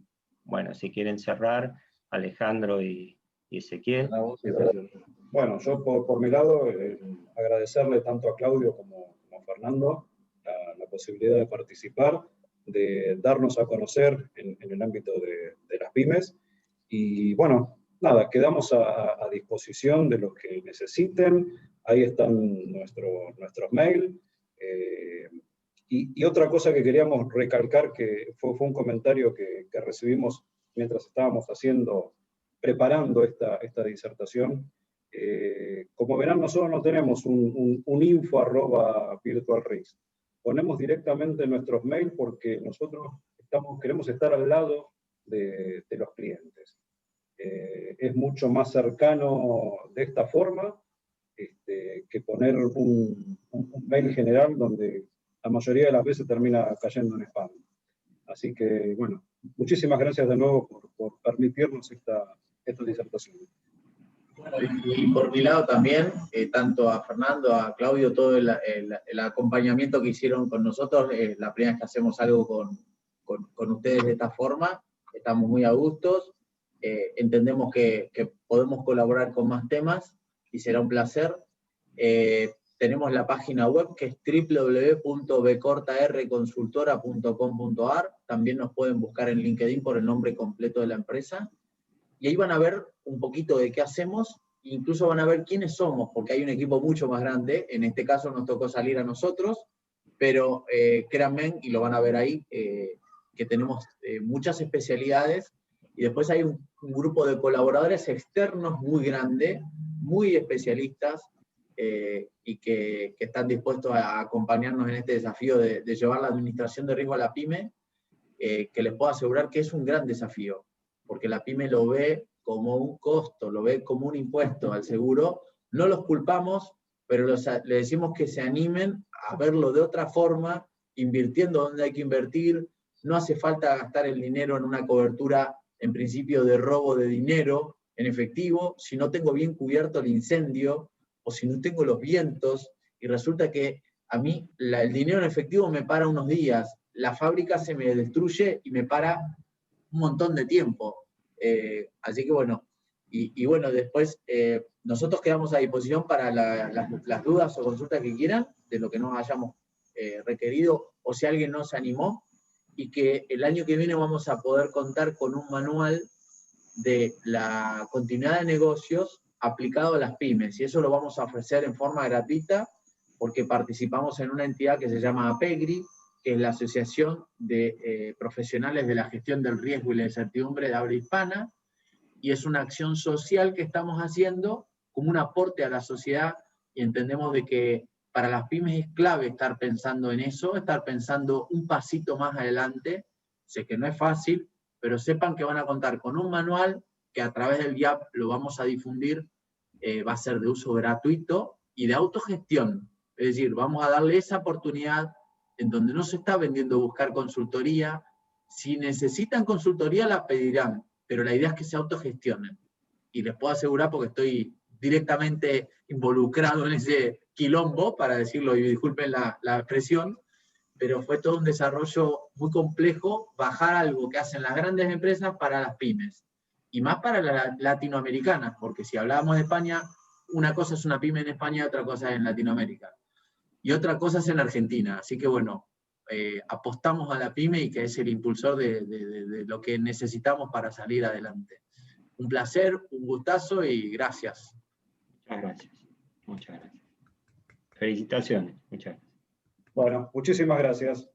bueno, si quieren cerrar, Alejandro y Ezequiel. Bueno, yo por mi lado, agradecerle tanto a Claudio como a Fernando la posibilidad de participar, de darnos a conocer en el ámbito de las pymes, y bueno, nada, quedamos a disposición de los que necesiten. Ahí están nuestros mails. Y otra cosa que queríamos recalcar, que fue un comentario que recibimos mientras estábamos preparando esta disertación. Como verán, nosotros no tenemos un info@virtualrisk. Ponemos directamente nuestros mails porque nosotros queremos estar al lado de los clientes. Es mucho más cercano de esta forma que poner un mail general donde la mayoría de las veces termina cayendo en spam. Así que, bueno, muchísimas gracias de nuevo por permitirnos esta disertación. Bueno, y por mi lado también, tanto a Fernando, a Claudio, todo el acompañamiento que hicieron con nosotros, la primera vez que hacemos algo con ustedes de esta forma, estamos muy a gustos, entendemos que podemos colaborar con más temas, y será un placer. Tenemos la página web que es www.bcortarconsultora.com.ar, también nos pueden buscar en LinkedIn por el nombre completo de la empresa, y ahí van a ver un poquito de qué hacemos, incluso van a ver quiénes somos, porque hay un equipo mucho más grande. En este caso nos tocó salir a nosotros, pero créanme, y lo van a ver ahí, que tenemos muchas especialidades, y después hay un grupo de colaboradores externos muy grande, muy especialistas, y que están dispuestos a acompañarnos en este desafío de llevar la administración de riesgo a la pyme, que les puedo asegurar que es un gran desafío, porque la pyme lo ve como un costo, lo ve como un impuesto al seguro. No los culpamos, pero les decimos que se animen a verlo de otra forma, invirtiendo donde hay que invertir. No hace falta gastar el dinero en una cobertura, en principio, de robo de dinero en efectivo, si no tengo bien cubierto el incendio, o si no tengo los vientos, y resulta que a mí el dinero en efectivo me para unos días, la fábrica se me destruye y me para un montón de tiempo. Así que bueno, y bueno, después nosotros quedamos a disposición para las dudas o consultas que quieran, de lo que nos hayamos requerido, o si alguien no se animó, y que el año que viene vamos a poder contar con un manual de la continuidad de negocios aplicado a las pymes, y eso lo vamos a ofrecer en forma gratuita, porque participamos en una entidad que se llama APEGRI, que es la Asociación de Profesionales de la Gestión del Riesgo y la Incertidumbre de Habla Hispana, y es una acción social que estamos haciendo como un aporte a la sociedad, y entendemos de que para las pymes es clave estar pensando en eso, estar pensando un pasito más adelante. Sé que no es fácil, pero sepan que van a contar con un manual que a través del IAP lo vamos a difundir, va a ser de uso gratuito y de autogestión. Es decir, vamos a darle esa oportunidad en donde no se está vendiendo buscar consultoría. Si necesitan consultoría la pedirán, pero la idea es que se autogestionen. Y les puedo asegurar, porque estoy directamente involucrado en ese quilombo, para decirlo, y disculpen la expresión, pero fue todo un desarrollo muy complejo, bajar algo que hacen las grandes empresas para las pymes, y más para las latinoamericanas, porque si hablábamos de España, una cosa es una pyme en España, otra cosa es en Latinoamérica, y otra cosa es en Argentina. Así que bueno, apostamos a la pyme, y que es el impulsor de lo que necesitamos para salir adelante. Un placer, un gustazo, y gracias. Muchas gracias. Muchas gracias. Felicitaciones. Muchas gracias. Bueno, muchísimas gracias.